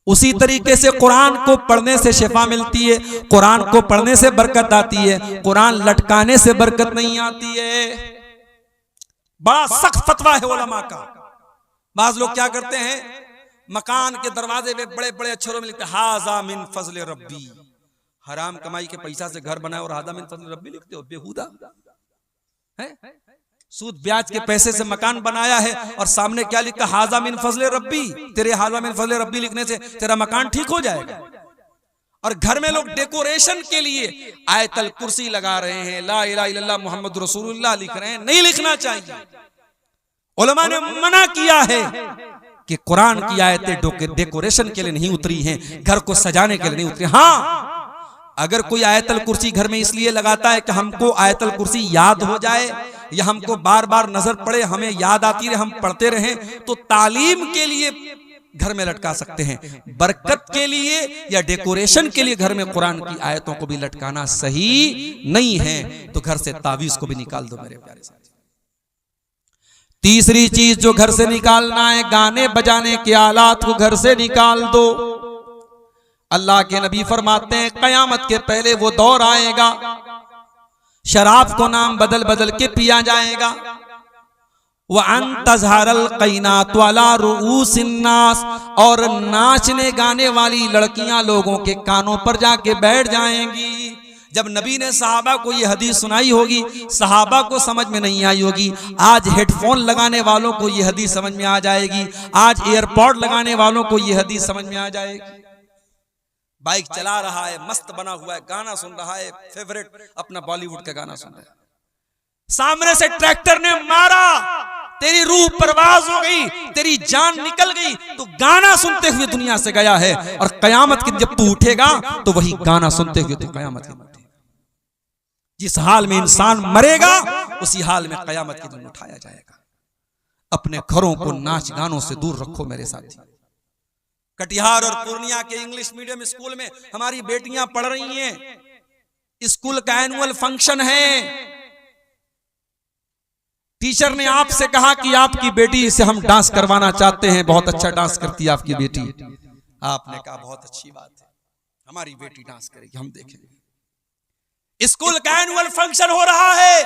उसी तरीके से कुरान को पढ़ने से शिफा मिलती है, कुरान को पढ़ने से बरकत आती है, कुरान लटकाने से बरकत नहीं आती है। बड़ा सख्त फतवा है उलमा का। बाज लोग क्या करते हैं, मकान के दरवाजे पे बड़े बड़े अक्षरों में लिखते हैं हाजा मिन फजल रब्बी। हराम कमाई के पैसा से घर बनाए और हाजा मिन फजल रब्बी लिखते हो, बेहुदा है। सूद ब्याज के पैसे से मकान बनाया है और सामने क्या लिखा, हाजा मिन फजल रब्बी। तेरे हाजा मिन फजल रब्बी लिखने से तेरा मकान ठीक हो जाएगा। और घर में लोग डेकोरेशन के लिए आयतल कुर्सी लगा रहे हैं, ला इलाहा इल्लल्लाह मुहम्मद रसूलुल्लाह लिख रहे हैं। नहीं लिखना चाहिए। उलमा ने मना किया है कि कुरान की आयतें डेकोरेशन के लिए नहीं उतरी हैं, घर को सजाने के लिए नहीं उतरी। हाँ, अगर कोई आयतल कुर्सी घर में इसलिए लगाता है कि हमको आयतल कुर्सी याद हो जाए या हमको बार बार नजर पड़े, हमें याद आती रहे, हम पढ़ते रहें, तो तालीम के लिए घर में लटका सकते हैं। बरकत के लिए या डेकोरेशन के लिए घर में कुरान की आयतों को भी लटकाना सही नहीं है। तो घर से तावीज को भी निकाल दो मेरे प्यारे साथी। तीसरी चीज जो घर से निकालना है, गाने बजाने के आलात को घर से निकाल दो। अल्लाह के नबी फरमाते हैं कयामत के पहले वो दौर आएगा, शराब को नाम बदल बदल के पिया जाएगा। वअंतज़हरल क़ैनात अला रुऊसिन्नास, और नाचने गाने वाली लड़कियां लोगों के कानों पर जाके बैठ जाएंगी। जब नबी ने सहाबा को ये हदीस सुनाई होगी, सहाबा को समझ में नहीं आई होगी। आज हेडफोन लगाने वालों को ये हदीस समझ में आ जाएगी, आज एयरपॉड लगाने वालों को ये हदीस समझ में आ जाएगी। बाइक चला रहा है, मस्त बना हुआ है, गाना सुन रहा है, फेवरेट अपना बॉलीवुड का गाना सुन रहा है, सामने से ट्रैक्टर ने मारा, तेरी रूह परवाज हो गई, तेरी जान निकल गई, तो गाना सुनते हुए दुनिया से गया है। और कयामत के जब तू उठेगा तो वही गाना सुनते हुए तू कयामत के दिन उठेगा। जिस हाल में इंसान मरेगा उसी हाल में कयामत के दिन उठाया जाएगा। अपने घरों को नाच गानों से दूर रखो मेरे साथी। कटिहार और पूर्णिया के इंग्लिश मीडियम स्कूल में हमारी बेटियां पढ़ रही हैं। स्कूल का एनुअल फंक्शन है, टीचर ने आपसे कहा कि आपकी बेटी से हम डांस करवाना चाहते हैं, बहुत अच्छा डांस करती है आपकी बेटी। आपने कहा बहुत अच्छी बात है, हमारी बेटी डांस करेगी, हम देखेंगे। स्कूल का एनुअल फंक्शन हो रहा है,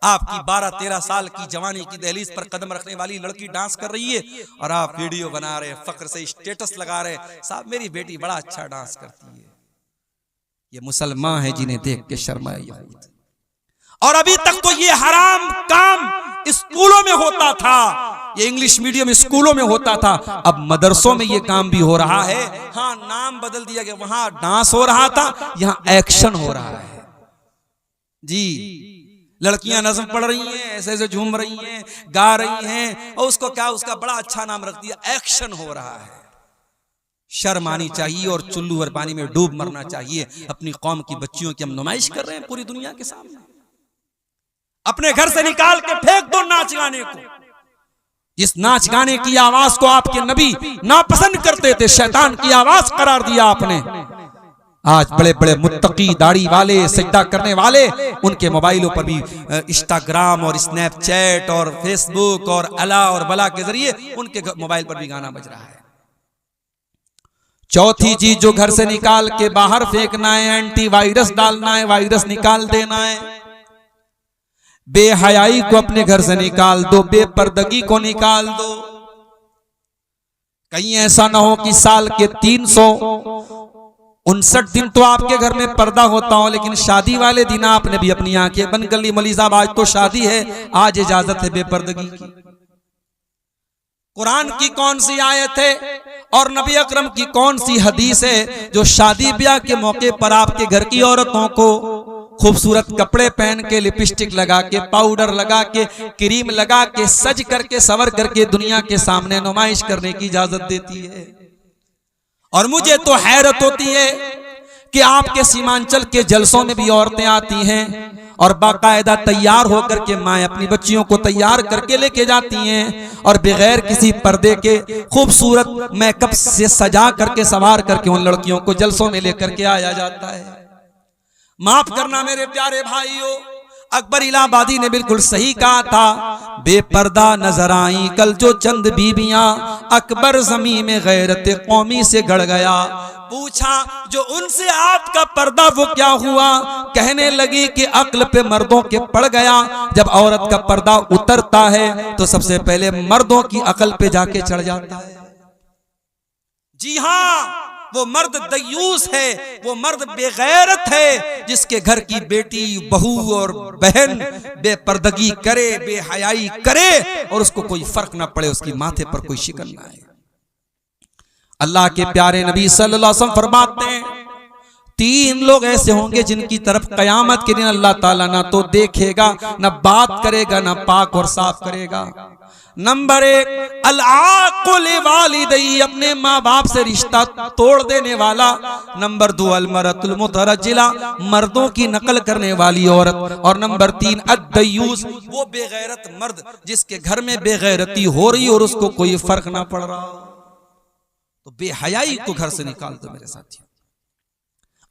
आपकी 12-13 साल की जवानी की दहलीज पर कदम रखने वाली लड़की डांस कर रही है और आप वीडियो बना रहे हैं, फख्र से स्टेटस लगा रहे हैं, साहब मेरी बेटी बड़ा अच्छा डांस करती है। ये मुसलमान है जिन्हें देख के शर्माए। और अभी तक तो ये हराम काम स्कूलों में होता था, ये इंग्लिश मीडियम स्कूलों में होता था, अब मदरसों में ये काम भी हो रहा है। हाँ, नाम बदल दिया गया, वहां डांस हो रहा था, यहां एक्शन हो रहा है जी। लड़कियां नज़्म पढ़ रही हैं, ऐसे ऐसे झूम रही हैं, गा रही हैं, और उसको क्या, उसका बड़ा अच्छा नाम रख दिया, एक्शन हो रहा है। शर्म आनी चाहिए और चुल्लू और पानी में डूब मरना चाहिए। अपनी कौम की बच्चियों की हम नुमाइश कर रहे हैं पूरी दुनिया के सामने। अपने घर से निकाल के फेंक दो नाच गाने को। जिस नाच गाने की आवाज को आपके नबी नापसंद करते थे, शैतान की आवाज करार दिया आपने। आज बड़े बड़े मुत्तकी दाढ़ी वाले, सजदा करने वाले, उनके मोबाइलों पर भी इंस्टाग्राम और स्नैपचैट और फेसबुक और अला और बला के जरिए उनके मोबाइल पर भी गाना बज रहा है। चौथी चीज जो घर से निकाल के बाहर फेंकना है, एंटीवायरस डालना है, वायरस निकाल देना है। बेहयाई को अपने घर से निकाल दो, बेपर्दगी को निकाल दो। कहीं ऐसा ना हो कि साल के 359 दिन तो आपके घर में पर्दा होता हो, लेकिन शादी वाले दिन आपने भी अपनी आंखें बंद कर ली, मौलवी साहब आज तो शादी है, आज इजाजत है बेपर्दगी की। कुरान की कौन सी आयत है और नबी अकरम की कौन सी हदीस है जो शादी ब्याह के मौके पर आपके घर की औरतों को खूबसूरत कपड़े पहन के, लिपस्टिक लगा के, पाउडर लगा के, क्रीम लगा के, सज करके, सवर करके दुनिया के सामने नुमाइश करने की इजाजत देती है? और मुझे तो हैरत होती है कि आपके सीमांचल के जलसों में भी औरतें आती हैं और बाकायदा तैयार होकर के माएं अपनी बच्चियों को तैयार करके लेके जाती हैं और बगैर किसी पर्दे के खूबसूरत मेकअप से सजा करके, सवार करके उन लड़कियों को जलसों में लेकर के आया जाता है। माफ करना मेरे प्यारे भाइयों, अकबर इलाहाबादी ने बिल्कुल सही कहा था, बेपर्दा नजर आई कल जो चंद बीबियां, अकबर ज़मीं में गैरत कौमी से गड़ गया। पूछा जो उनसे आपका पर्दा वो क्या हुआ? कहने लगी कि अक्ल पे मर्दों के पड़ गया। जब औरत का पर्दा उतरता है तो सबसे पहले मर्दों की अक्ल पे जाके चढ़ जाता है। जी हाँ, वो मर्द दयूस है, वो मर्द बेगैरत है जिसके घर की बेटी, बहू और बहन बेपर्दगी करे, बेहयाई करे और उसको कोई फर्क ना पड़े, उसकी माथे पर कोई शिकन ना आए। अल्लाह के प्यारे नबी सल्लल्लाहु अलैहि वसल्लम फरमाते हैं, 3 लोग ऐसे होंगे जिनकी तरफ कयामत के दिन अल्लाह ताला ना तो देखेगा, ना बात करेगा, ना पाक और साफ करेगा। नंबर 1, अल-आक़ुल वालिदैहि, अपने माँ बाप से रिश्ता तोड़ देने वाला। नंबर 2, अल-मरअतुल मुतरज्जिला, मर्दों की नकल करने वाली औरत। और नंबर 3, अद-दयूस, वो बेगैरत मर्द जिसके घर में बेगैरती हो रही और उसको कोई फर्क ना पड़ रहा। तो बेहयाई को घर से निकाल दो मेरे साथियों।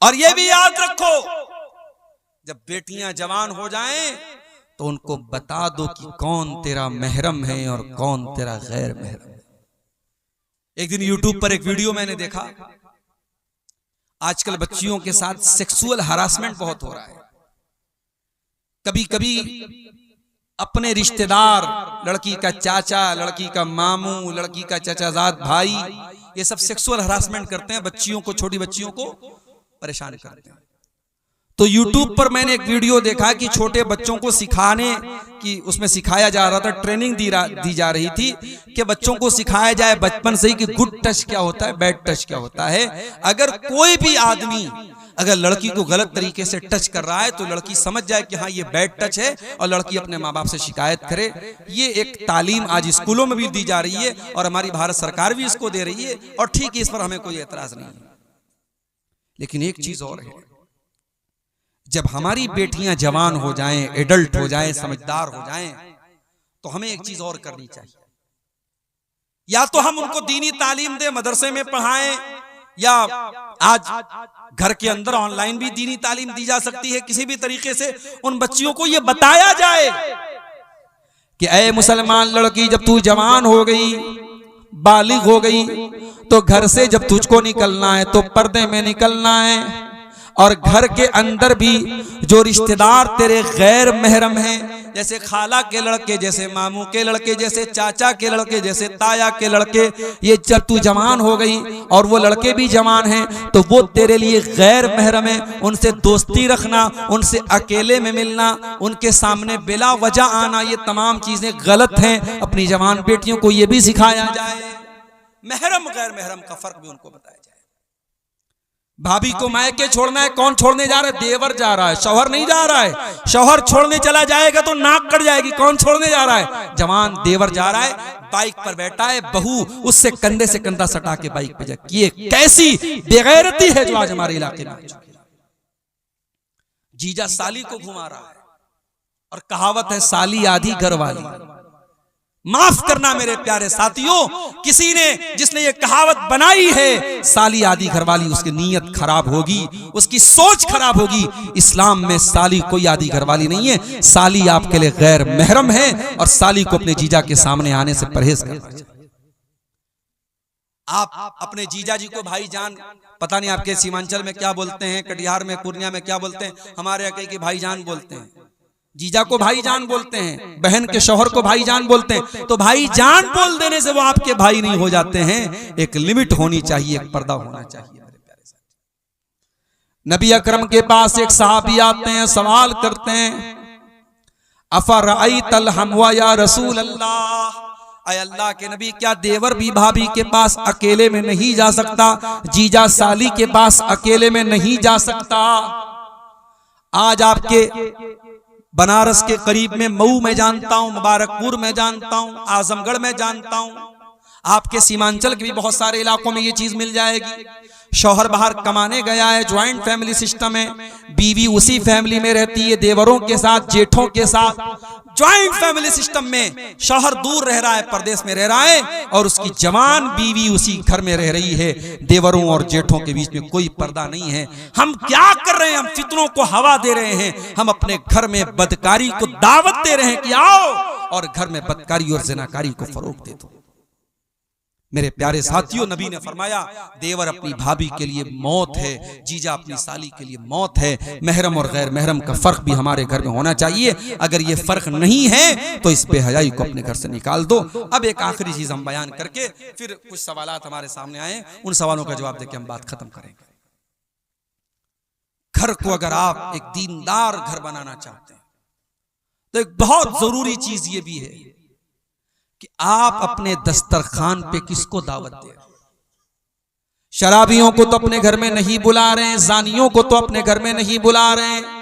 और ये भी याद रखो, जब बेटियां जवान हो जाएं तो उनको बता दो कि कौन तेरा महरम है और कौन तेरा गैर महरम है। एक दिन यूट्यूब पर एक वीडियो मैंने देखा, आजकल बच्चियों के साथ सेक्सुअल हरासमेंट बहुत हो रहा है। कभी कभी अपने रिश्तेदार, लड़की का चाचा, लड़की का मामू, लड़की का चाचाजाद भाई, ये सब सेक्सुअल हरासमेंट करते हैं, बच्चियों को, छोटी बच्चियों को परेशान करते हैं। तो YouTube पर मैंने एक वीडियो देखा कि छोटे बच्चों को सिखाने की, उसमें सिखाया जा रहा था, ट्रेनिंग दी जा रही थी कि बच्चों को सिखाया जाए बचपन से ही कि गुड टच क्या होता है, बैड टच क्या होता है। अगर कोई भी आदमी अगर लड़की को गलत तरीके से टच कर रहा है तो लड़की समझ जाए कि हाँ ये बैड टच है, और लड़की अपने माँ बाप से शिकायत करे। ये एक तालीम आज स्कूलों में भी दी जा रही है और हमारी भारत सरकार भी इसको दे रही है, और ठीक है, इस पर हमें कोई एतराज नहीं है। लेकिन एक चीज और है, जब हमारी बेटियां जवान हो जाएं, एडल्ट हो जाएं, समझदार हो जाएं, तो हमें एक चीज और करनी चाहिए। या तो हम उनको दीनी तालीम दें, मदरसे में पढ़ाएं, या आज घर के अंदर ऑनलाइन भी दीनी तालीम दी जा सकती है। किसी भी तरीके से उन बच्चियों को यह बताया जाए कि ऐ मुसलमान लड़की, जब तू जवान हो गई, बालिग हो गई, तो घर से जब तुझको निकलना है तो पर्दे में निकलना है। और घर के अंदर भी जो रिश्तेदार तेरे गैर महरम हैं, जैसे खाला के लड़के, जैसे मामू के लड़के, जैसे चाचा के लड़के, जैसे ताया के लड़के, ये जब तू जवान हो गई और वो लड़के भी जवान हैं तो वो तेरे लिए गैर महरम है। उनसे दोस्ती रखना, उनसे अकेले में मिलना, उनके सामने बिला वजह आना, ये तमाम चीजें गलत हैं। अपनी जवान बेटियों को ये भी सिखाया जाए, महरम गैर महरम का फर्क भी उनको बताया जाए। भाभी को मायके छोड़ना है, कौन छोड़ने जा रहा है? देवर जा रहा है, शौहर नहीं जा रहा है। शौहर छोड़ने चला जाएगा तो नाक कट जाएगी, कौन छोड़ने जा रहा है? जवान देवर जा रहा है, बाइक पर बैठा है, बहू उससे कंधे से कंधा सटा के बाइक पे जाए। ये कैसी बेगैरती है जो आज हमारे इलाके में। जीजा साली को घुमा रहा है, और कहावत है साली आधी घर वाली। माफ करना मेरे प्यारे साथियों, किसी ने जिसने ये कहावत बनाई है साली आधी घरवाली, उसकी नीयत खराब होगी, उसकी सोच खराब होगी। इस्लाम में साली कोई आधी घरवाली नहीं है, साली आपके लिए गैर महरम है, और साली को अपने जीजा के सामने आने से परहेज करना चाहिए। आप अपने जीजा जी को भाईजान, पता नहीं आपके सीमांचल में क्या बोलते हैं, कटिहार में, पूर्णिया में क्या बोलते हैं, हमारे यहाँ कई भाईजान बोलते हैं। जीजा को भाईजान बोलते हैं, बहन के शौहर को भाईजान बोलते हैं। तो भाईजान बोल देने से वो आपके भाई नहीं हो जाते हैं। एक लिमिट होनी चाहिए, एक पर्दा होना चाहिए मेरे प्यारे साथी। नबी अकरम के पास एक सहाबी आते हैं, सवाल करते हैं, अफरअयतल हमवा या रसूल अल्लाह, अय अल्लाह के नबी, क्या देवर भी भाभी के पास अकेले में नहीं जा सकता? जीजा साली के पास अकेले में नहीं जा सकता? आज आपके बनारस के करीब में मऊ में जानता हूं, मुबारकपुर में जानता हूं, आजमगढ़ में जानता हूं, आपके सीमांचल के भी बहुत सारे इलाकों में ये चीज मिल जाएगी। शौहर बाहर कमाने गया है, ज्वाइंट फैमिली सिस्टम है, बीवी उसी फैमिली में रहती है, देवरों के साथ, जेठों के साथ, ज्वाइंट फैमिली सिस्टम में शौहर दूर रह रहा है, परदेश में रह रहा है, और उसकी जवान बीवी उसी घर में रह रही है। देवरों और जेठों के बीच में कोई पर्दा नहीं है। हम क्या कर रहे हैं? हम फितनों को हवा दे रहे हैं। हम अपने घर में बदकारी को दावत दे रहे हैं कि आओ, और घर में बदकारी और ज़िनाकारी को फरोग दे दो। मेरे प्यारे साथियों, नबी ने फरमाया देवर अपनी भाभी के लिए मौत है, जीजा अपनी साली के लिए मौत है। महरम और गैर महरम का फर्क भी हमारे घर में होना चाहिए। अगर ये फर्क नहीं है तो इस बेहयाई को अपने घर से निकाल दो। अब एक आखिरी चीज हम बयान करके फिर कुछ सवालात हमारे सामने आए, उन सवालों का जवाब देकर हम बात खत्म करेंगे। घर को अगर आप एक दीनदार घर बनाना चाहते हैं तो एक बहुत जरूरी चीज ये भी है कि आप अपने दस्तरखान पे किसको दावत दे रहे हैं। शराबियों को तो अपने घर में नहीं बुला रहे हैं, जानियों को तो अपने घर में नहीं बुला रहे हैं।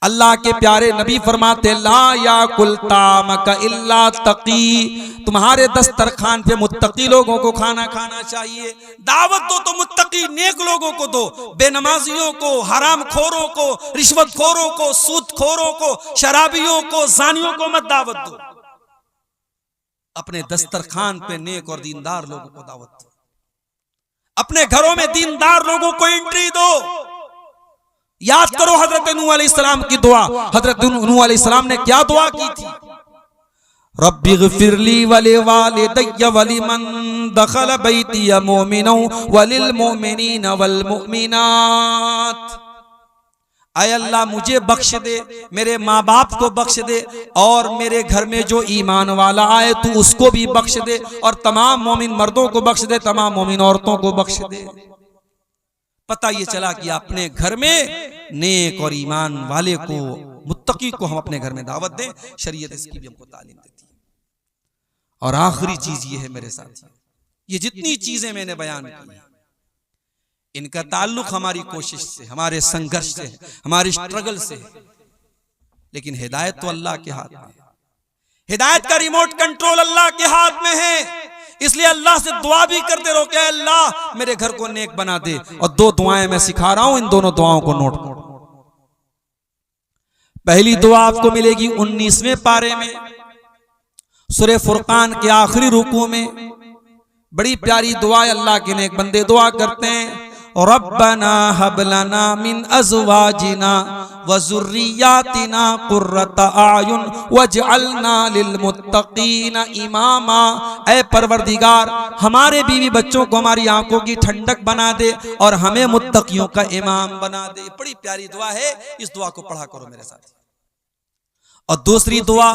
अल्लाह के प्यारे नबी फरमाते ला याकुल तामका इल्ला तकी, तुम्हारे दस्तरखान पे मुत्तकी लोगों को खाना खाना चाहिए। दावत दो तो मुत्तकी नेक लोगों को दो, बेनमाजियों को, हराम खोरों को, रिश्वत खोरों को, सूद खोरों को, शराबियों को, जानियों को मत दावत दो। अपने दस्तरखान पे नेक और दीनदार लोगों को दावत दो। अपने घरों में दीनदार लोगों को एंट्री दो। याद करो हजरत नूह अलैहिस्सलाम की दुआ। हजरत नूह अलैहिस्सलाम ने क्या दुआ की थी? रब्बिग़फिरली वलिवालिदैया वलिमन दखल बैतिया मुमिनन वलिलमुमिनीना वलमुमिनात। आय अल्लाह मुझे बख्श दे, मेरे माँ बाप को बख्श दे, और मेरे घर में जो ईमान वाला आए तू उसको भी बख्श दे, और तमाम मोमिन मर्दों को बख्श दे, तमाम मोमिन औरतों को बख्श दे। पता ये चला कि अपने घर में नेक और ईमान वाले को, मुत्तकी को हम अपने घर में दावत दें। शरीयत इसकी भी हमको तालीम देती है। और आखिरी चीज ये है मेरे साथ, ये जितनी चीजें मैंने बयान की इनका ताल्लुक हमारी कोशिश से, हमारे संघर्ष से, हमारी स्ट्रगल से, लेकिन हिदायत तो अल्लाह के हाथ में है। हिदायत का रिमोट कंट्रोल अल्लाह के हाथ में है। इसलिए अल्लाह से दुआ भी करते रहो कि अल्लाह मेरे घर को नेक बना दे। और दो दुआएं मैं सिखा रहा हूं, इन दोनों दुआओं को नोट करो। पहली दुआ आपको मिलेगी 19वें पारे में, सूरह फुरकान के आखिरी रुकू में। बड़ी प्यारी दुआ है, अल्लाह के नेक बंदे दुआ करते हैं, रब्बना हब लना मिन अज़वाजिना व ज़ुर्रिय्यातिना कुर्रता आयुन वजअलना लिलमुत्तक़ीना इमामा। ऐ परवरदिगार, हमारे बीवी बच्चों को हमारी आंखों की ठंडक बना दे और हमें मुत्तकियों का इमाम बना दे। बड़ी प्यारी दुआ है, इस दुआ को पढ़ा करो मेरे साथ। और दूसरी दुआ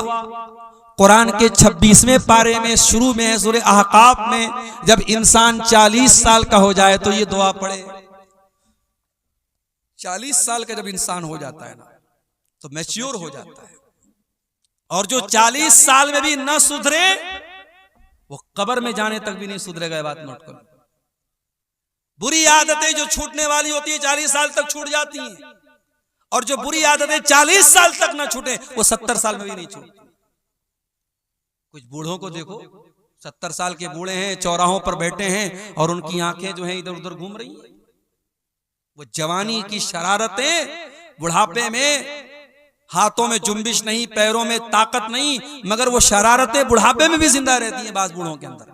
कुरान के 26वें पारे में शुरू में है, सूरह अहकाफ में, जब इंसान 40 साल का हो जाए तो ये दुआ पढ़े। 40 साल का जब इंसान हो जाता है ना तो मैच्योर हो जाता है, और जो 40 साल में भी न सुधरे वो कब्र में जाने तक भी नहीं सुधरेगा। ये बात नोट करो। बुरी आदतें जो छूटने वाली होती है 40 साल तक छूट जाती हैं, और जो बुरी आदतें 40 साल तक न छूटे वो 70 साल में भी नहीं छूटती। कुछ बूढ़ों को देखो, 70 साल के बूढ़े हैं, चौराहों पर बैठे हैं और उनकी आंखें जो हैं इधर उधर घूम रही हैं। वो जवानी की शरारतें, बुढ़ापे में हाथों में जुम्बिश नहीं, पैरों में ताकत नहीं, मगर वो शरारतें बुढ़ापे में भी जिंदा रहती हैं बास बूढ़ों के अंदर।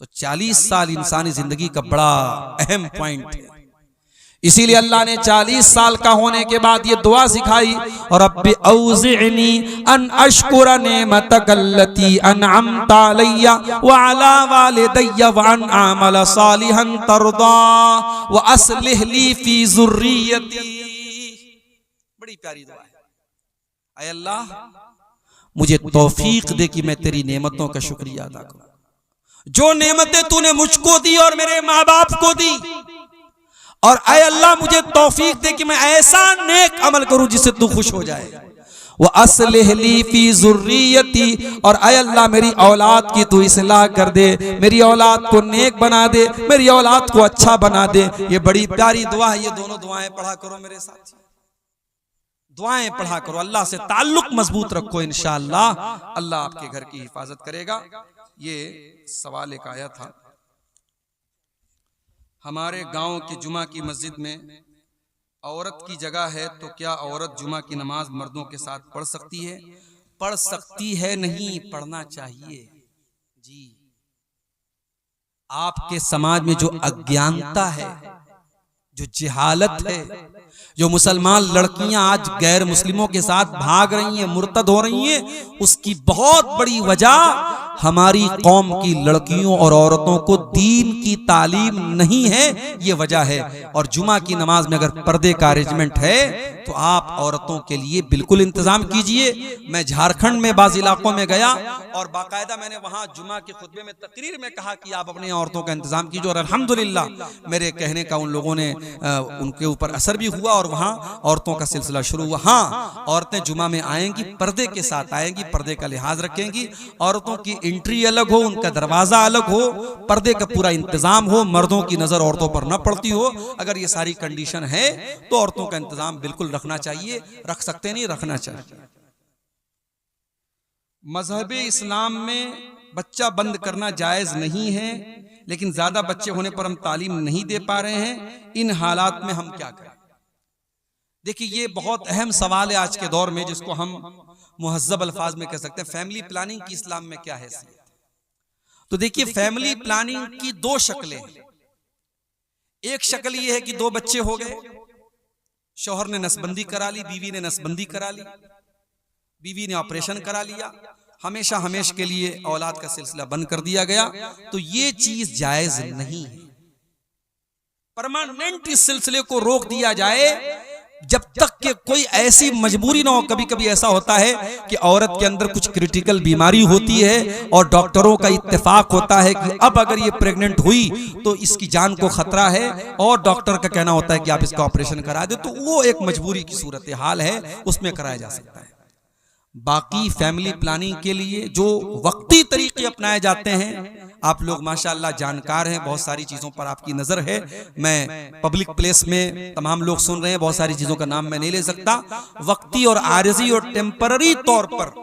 तो 40 साल इंसानी जिंदगी का बड़ा अहम पॉइंट है। इसीलिए अल्लाह ने 40 साल का होने के बाद ये दुआ सिखाई, और रब्बि औज़िअनी अन अश्कुरा निअमतकल्लती अनअमता अलैया व अला वालिदैया व अन अअमला सालिहन तरदा व अस्लिह ली फी ज़ुर्रियती। बड़ी प्यारी दुआ है। ऐ अल्लाह, मुझे तौफीक दे कि मैं तेरी नेमतों का शुक्रिया अदा करूं। जो नेमतें तूने मुझको दी और मेरे माँ बाप को दी, और ऐ अल्लाह मुझे तौफीक दे कि मैं ऐसा नेक अमल करूं जिससे तू खुश हो जाए। वो अस्लिह ली फी ज़ुर्रियती, और ऐ अल्लाह मेरी औलाद की तू इस्लाह कर दे, मेरी औलाद को नेक बना दे, मेरी औलाद को अच्छा बना दे। ये बड़ी प्यारी दुआ है। ये दोनों दुआएं पढ़ा करो मेरे साथ, दुआएं पढ़ा करो। अल्लाह से ताल्लुक मजबूत रखो, इंशाअल्लाह अल्लाह आपके घर की हिफाजत करेगा। ये सवाल एक आया था, हमारे गांव की जुमा की मस्जिद में औरत की जगह है, तो क्या औरत जुमा की नमाज मर्दों के साथ पढ़ सकती है? पढ़ सकती है नहीं, पढ़ना चाहिए। जी, आपके समाज में जो अज्ञानता है, जो जिहालत है, जो मुसलमान लड़कियां आज गैर मुस्लिमों के साथ भाग रही हैं, मुर्तद हो रही हैं, उसकी बहुत बड़ी वजह हमारी कौम की लड़कियों और औरतों को दीन की तालीम नहीं है, ये वजह है। और जुमा की नमाज में अगर पर्दे का अरेंजमेंट है तो आप औरतों के लिए बिल्कुल इंतजाम कीजिए। मैं झारखंड में बाज़ इलाकों में गया और बाकायदा मैंने वहां जुमा के खुतबे में तकरीर में कहा कि आप अपनी औरतों का इंतजाम कीजिए, और अल्हम्दुलिल्लाह मेरे कहने का उन लोगों ने उनके ऊपर असर भी हुआ और वहां औरतों का सिलसिला शुरू हुआ। हाँ, औरतें जुमा में आएंगी, पर्दे के साथ आएंगी, पर्दे का लिहाज रखेंगी, औरतों की एंट्री अलग हो, उनका दरवाजा अलग हो, पर्दे का पूरा इंतजाम हो, मर्दों की नजर औरतों पर न पड़ती हो। अगर ये सारी कंडीशन है तो औरतों का इंतजाम बिल्कुल रखना चाहिए। रख सकते नहीं, रखना चाहिए। मजहबे इस्लाम में बच्चा बंद करना जायज नहीं है, लेकिन ज्यादा बच्चे होने पर हम तालीम नहीं दे पा रहे हैं, इन हालात में हम क्या करें? देखिए, ये बहुत अहम सवाल है आज के दौर में, जिसको हम मुहज्जब अल्फाज में कह सकते हैं फैमिली प्लानिंग की इस्लाम में क्या हैसियत है। तो देखिए, फैमिली प्लानिंग की दो शक्लें हैं। एक शक्ल ये है कि दो बच्चे हो गए, शौहर ने नसबंदी करा ली, बीवी ने नसबंदी करा ली, बीवी ने ऑपरेशन करा लिया, हमेशा हमेशा के लिए औलाद का सिलसिला बंद कर दिया गया। तो ये चीज जायज नहीं है। परमानेंट इस सिलसिले को रोक दिया जाए जब तक कि कोई ऐसी मजबूरी ना हो। कभी कभी ऐसा होता है कि औरत के अंदर कुछ क्रिटिकल बीमारी होती है और डॉक्टरों का इत्तेफाक होता है कि अब अगर ये प्रेग्नेंट हुई तो इसकी जान को खतरा है, और डॉक्टर का कहना होता है कि आप इसका ऑपरेशन करा दे, तो वो एक मजबूरी की सूरत हाल है, उसमें कराया जा सकता है। बाकी फैमिली प्लानिंग के लिए जो वक्ती तरीके अपनाए जाते हैं, आप लोग माशाअल्लाह जानकार हैं, बहुत सारी चीजों पर आपकी नजर है। मैं पब्लिक प्लेस में तमाम लोग सुन रहे हैं, बहुत सारी चीजों का नाम मैं नहीं ले सकता। वक्ती और आरजी और टेम्पररी तौर पर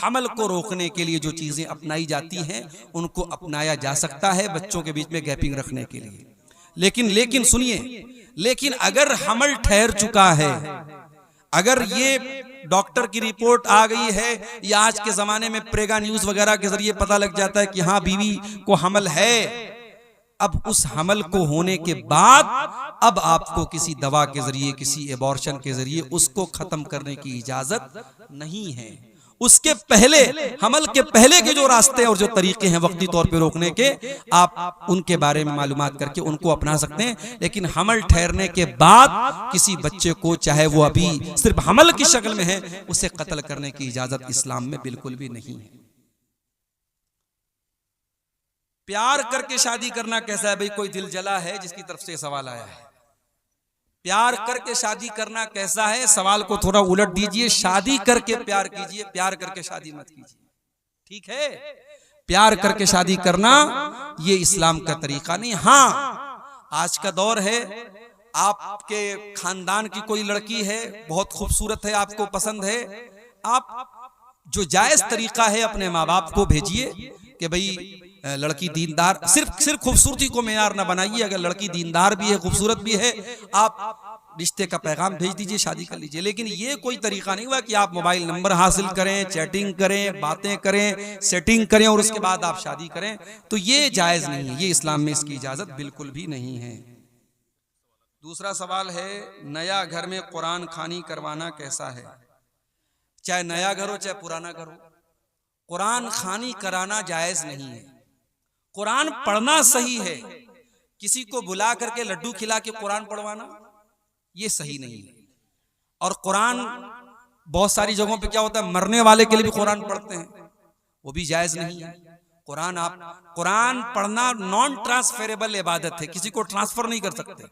हमल को रोकने के लिए जो चीजें अपनाई जाती हैं उनको अपनाया जा सकता है बच्चों के बीच में गैपिंग रखने के लिए। लेकिन सुनिए, लेकिन अगर हमल ठहर चुका है, अगर ये डॉक्टर की रिपोर्ट आ गई है या आज के जमाने में प्रेगा न्यूज वगैरह के जरिए पता लग जाता है कि हाँ बीवी को हमल है, अब उस हमल को होने के बाद अब आपको किसी दवा के जरिए, किसी एबॉर्शन के जरिए उसको खत्म करने की इजाजत नहीं है। उसके पहले, हमल के पहले के जो रास्ते और जो तरीके हैं वक्ती तौर पे रोकने के, आप उनके बारे में मालूमात करके उनको अपना सकते हैं। लेकिन हमल ठहरने के बाद किसी बच्चे को, चाहे वो अभी सिर्फ हमल की शक्ल में है, उसे कत्ल करने की इजाजत इस्लाम में बिल्कुल भी नहीं है। प्यार करके शादी करना कैसा है भाई? कोई दिल जला है जिसकी तरफ से सवाल आया है। प्यार करके शादी करना कैसा है? सवाल को थोड़ा उलट दीजिए, शादी करके प्यार कीजिए, प्यार करके शादी मत कीजिए। ठीक है, प्यार करके शादी करना ये इस्लाम का तरीका नहीं। हाँ, आज का दौर है, आपके खानदान की कोई लड़की है, बहुत खूबसूरत है, आपको पसंद है, आप जो जायज तरीका है अपने माँ बाप को भेजिए कि भाई लड़की दीनदार, सिर्फ खूबसूरती को मेयार ना बनाइए, अगर लड़की दीनदार भी है, खूबसूरत भी है, आप रिश्ते का पैगाम भेज दीजिए, शादी कर लीजिए। लेकिन ये कोई तरीका नहीं हुआ कि आप मोबाइल नंबर हासिल करें, चैटिंग करें, बातें करें, सेटिंग करें और उसके बाद आप शादी करें, तो ये जायज नहीं है, ये इस्लाम में इसकी इजाजत बिल्कुल भी नहीं है। दूसरा सवाल है, नया घर में कुरान खानी करवाना कैसा है? चाहे नया घर हो चाहे पुराना घर हो, कुरान खानी कराना जायज नहीं है। कुरान पढ़ना सही है, किसी को बुला करके लड्डू खिला के कुरान पढ़वाना ये सही नहीं है। और कुरान बहुत सारी जगहों पे क्या होता है, मरने वाले के लिए भी कुरान पढ़ते हैं, वो भी जायज नहीं है। कुरान पढ़ना नॉन ट्रांसफरेबल इबादत है, किसी को ट्रांसफर नहीं कर सकते।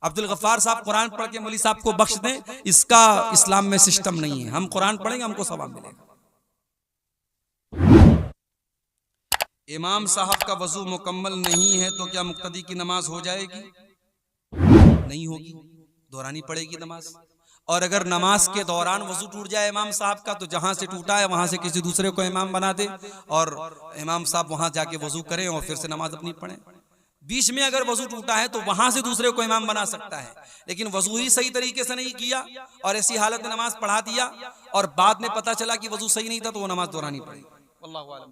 अब्दुल गफ्फार साहब कुरान पढ़ के मौलवी साहब को बख्श दें, इसका इस्लाम में सिस्टम नहीं है। हम कुरान पढ़ेंगे, हमको सवाब मिलेगा। इमाम साहब का वजू मुकम्मल नहीं है तो क्या मुक्तदी की नमाज हो जाएगी? नहीं होगी, दोहरानी पड़ेगी नमाज। और अगर नमाज के दौरान वजू टूट जाए इमाम साहब का, तो जहां से टूटा है वहां से किसी दूसरे को इमाम बना दे और इमाम साहब वहां जाके वजू करें और फिर से नमाज अपनी पढ़ें। बीच में अगर वजू टूटा है तो वहां से दूसरे को इमाम बना सकता है, लेकिन वजू ही सही तरीके से नहीं किया और ऐसी हालत में नमाज पढ़ा दिया और बाद में पता चला कि वजू सही नहीं था, तो वो नमाज दोहरानी पड़ेगी। अल्लाहु आलम।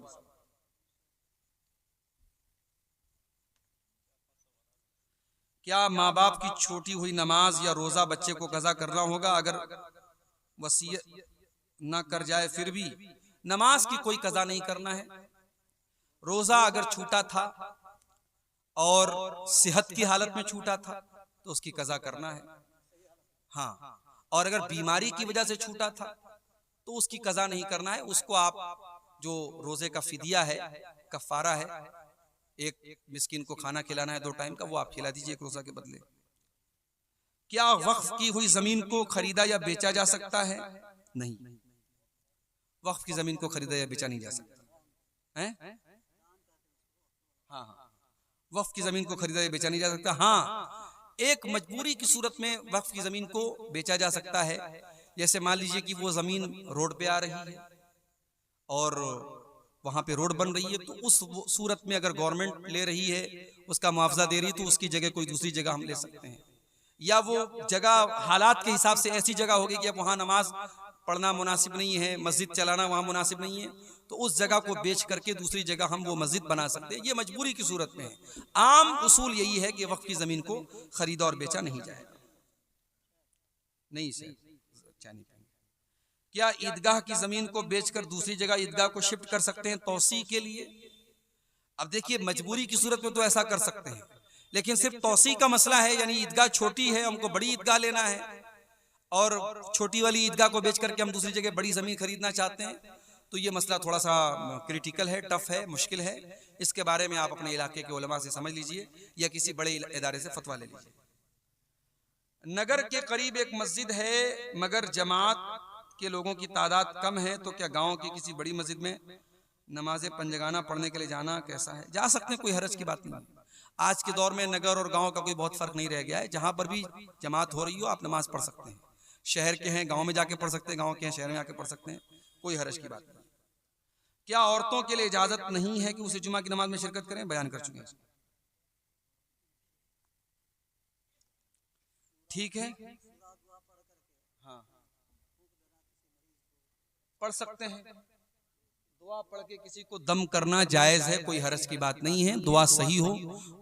क्या माँ बाप की छोटी हुई नमाज या रोजा बच्चे को कज़ा करना होगा? अगर वसीयत ना कर जाए फिर भी नमाज की कोई कज़ा नहीं करना है। रोजा अगर छूटा था और सेहत की हालत में छूटा था तो उसकी कज़ा करना है। हाँ, और अगर बीमारी की वजह से छूटा था तो उसकी कज़ा नहीं करना है। उसको आप जो रोजे का फिदिया है, कफारा है, एक मिस्किन को खाना खिलाना है 2 टाइम का, वो आप खिला दीजिए एक रोजा के बदले। क्या वक्फ की हुई जमीन को खरीदा या बेचा जा सकता है? नहीं, वक्फ की जमीन को खरीदा या बेचा नहीं जा सकता है। हाँ, वक्फ की जमीन को खरीदा या बेचा नहीं जा सकता। हाँ, एक मजबूरी की सूरत में वक्फ की जमीन को बेचा जा सकता है। जैसे मान लीजिए कि वो जमीन रोड पे आ रही है और वहां पे रोड बन रही है, तो उस सूरत में अगर गवर्नमेंट ले रही है, उसका मुआवजा दे रही है, तो उसकी जगह कोई दूसरी जगह हम ले सकते हैं। या वो जगह हालात के हिसाब से ऐसी जगह होगी कि अब वहां नमाज पढ़ना मुनासिब नहीं है, मस्जिद चलाना वहाँ मुनासिब नहीं है, तो उस जगह को बेच करके दूसरी जगह हम वो मस्जिद बना सकते हैं। ये मजबूरी की सूरत में है। आम उसूल यही है कि वक्फ की ज़मीन को खरीदा और बेचा नहीं जाएगा। नहीं सर, क्या ईदगाह की ज़मीन को बेचकर दूसरी जगह ईदगाह को शिफ्ट कर सकते हैं तौसी के लिए? अब देखिए, मजबूरी की सूरत में तो ऐसा कर सकते हैं, लेकिन सिर्फ तौसी का मसला है, यानी ईदगाह छोटी है, हमको बड़ी ईदगाह लेना है, और छोटी वाली ईदगाह को बेच करके हम दूसरी जगह बड़ी ज़मीन खरीदना चाहते हैं, तो ये मसला थोड़ा सा क्रिटिकल है, टफ है, मुश्किल है। इसके बारे में आप अपने इलाके के उलमा से समझ लीजिए या किसी बड़े इदारे से फतवा ले लीजिए। नगर के करीब एक मस्जिद है मगर जमात के लोगों की तादाद कम है, तो क्या गांव की किसी बड़ी मस्जिद में नमाज़े पंजगाना पढ़ने के लिए जाना कैसा है? जा सकते हैं, कोई हरज की बात नहीं। आज के दौर में नगर और गांव का कोई बहुत फर्क नहीं रह गया है। जहां पर भी जमात हो रही हो आप नमाज पढ़ सकते हैं। शहर के हैं गांव में जाके पढ़ सकते हैं, गांव के हैं शहर में आके पढ़ सकते हैं, कोई हरज की बात नहीं। क्या औरतों के लिए इजाजत नहीं है कि उसे जुमा की नमाज में शिरकत करें? बयान कर चुके हैं। ठीक है, हाँ पढ़ सकते हैं। दुआ पढ़ के किसी को दम करना जायज है, कोई हरज की बात नहीं है। दुआ सही हो,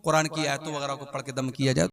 कुरान की आयतों वगैरह को पढ़ के दम किया जाए।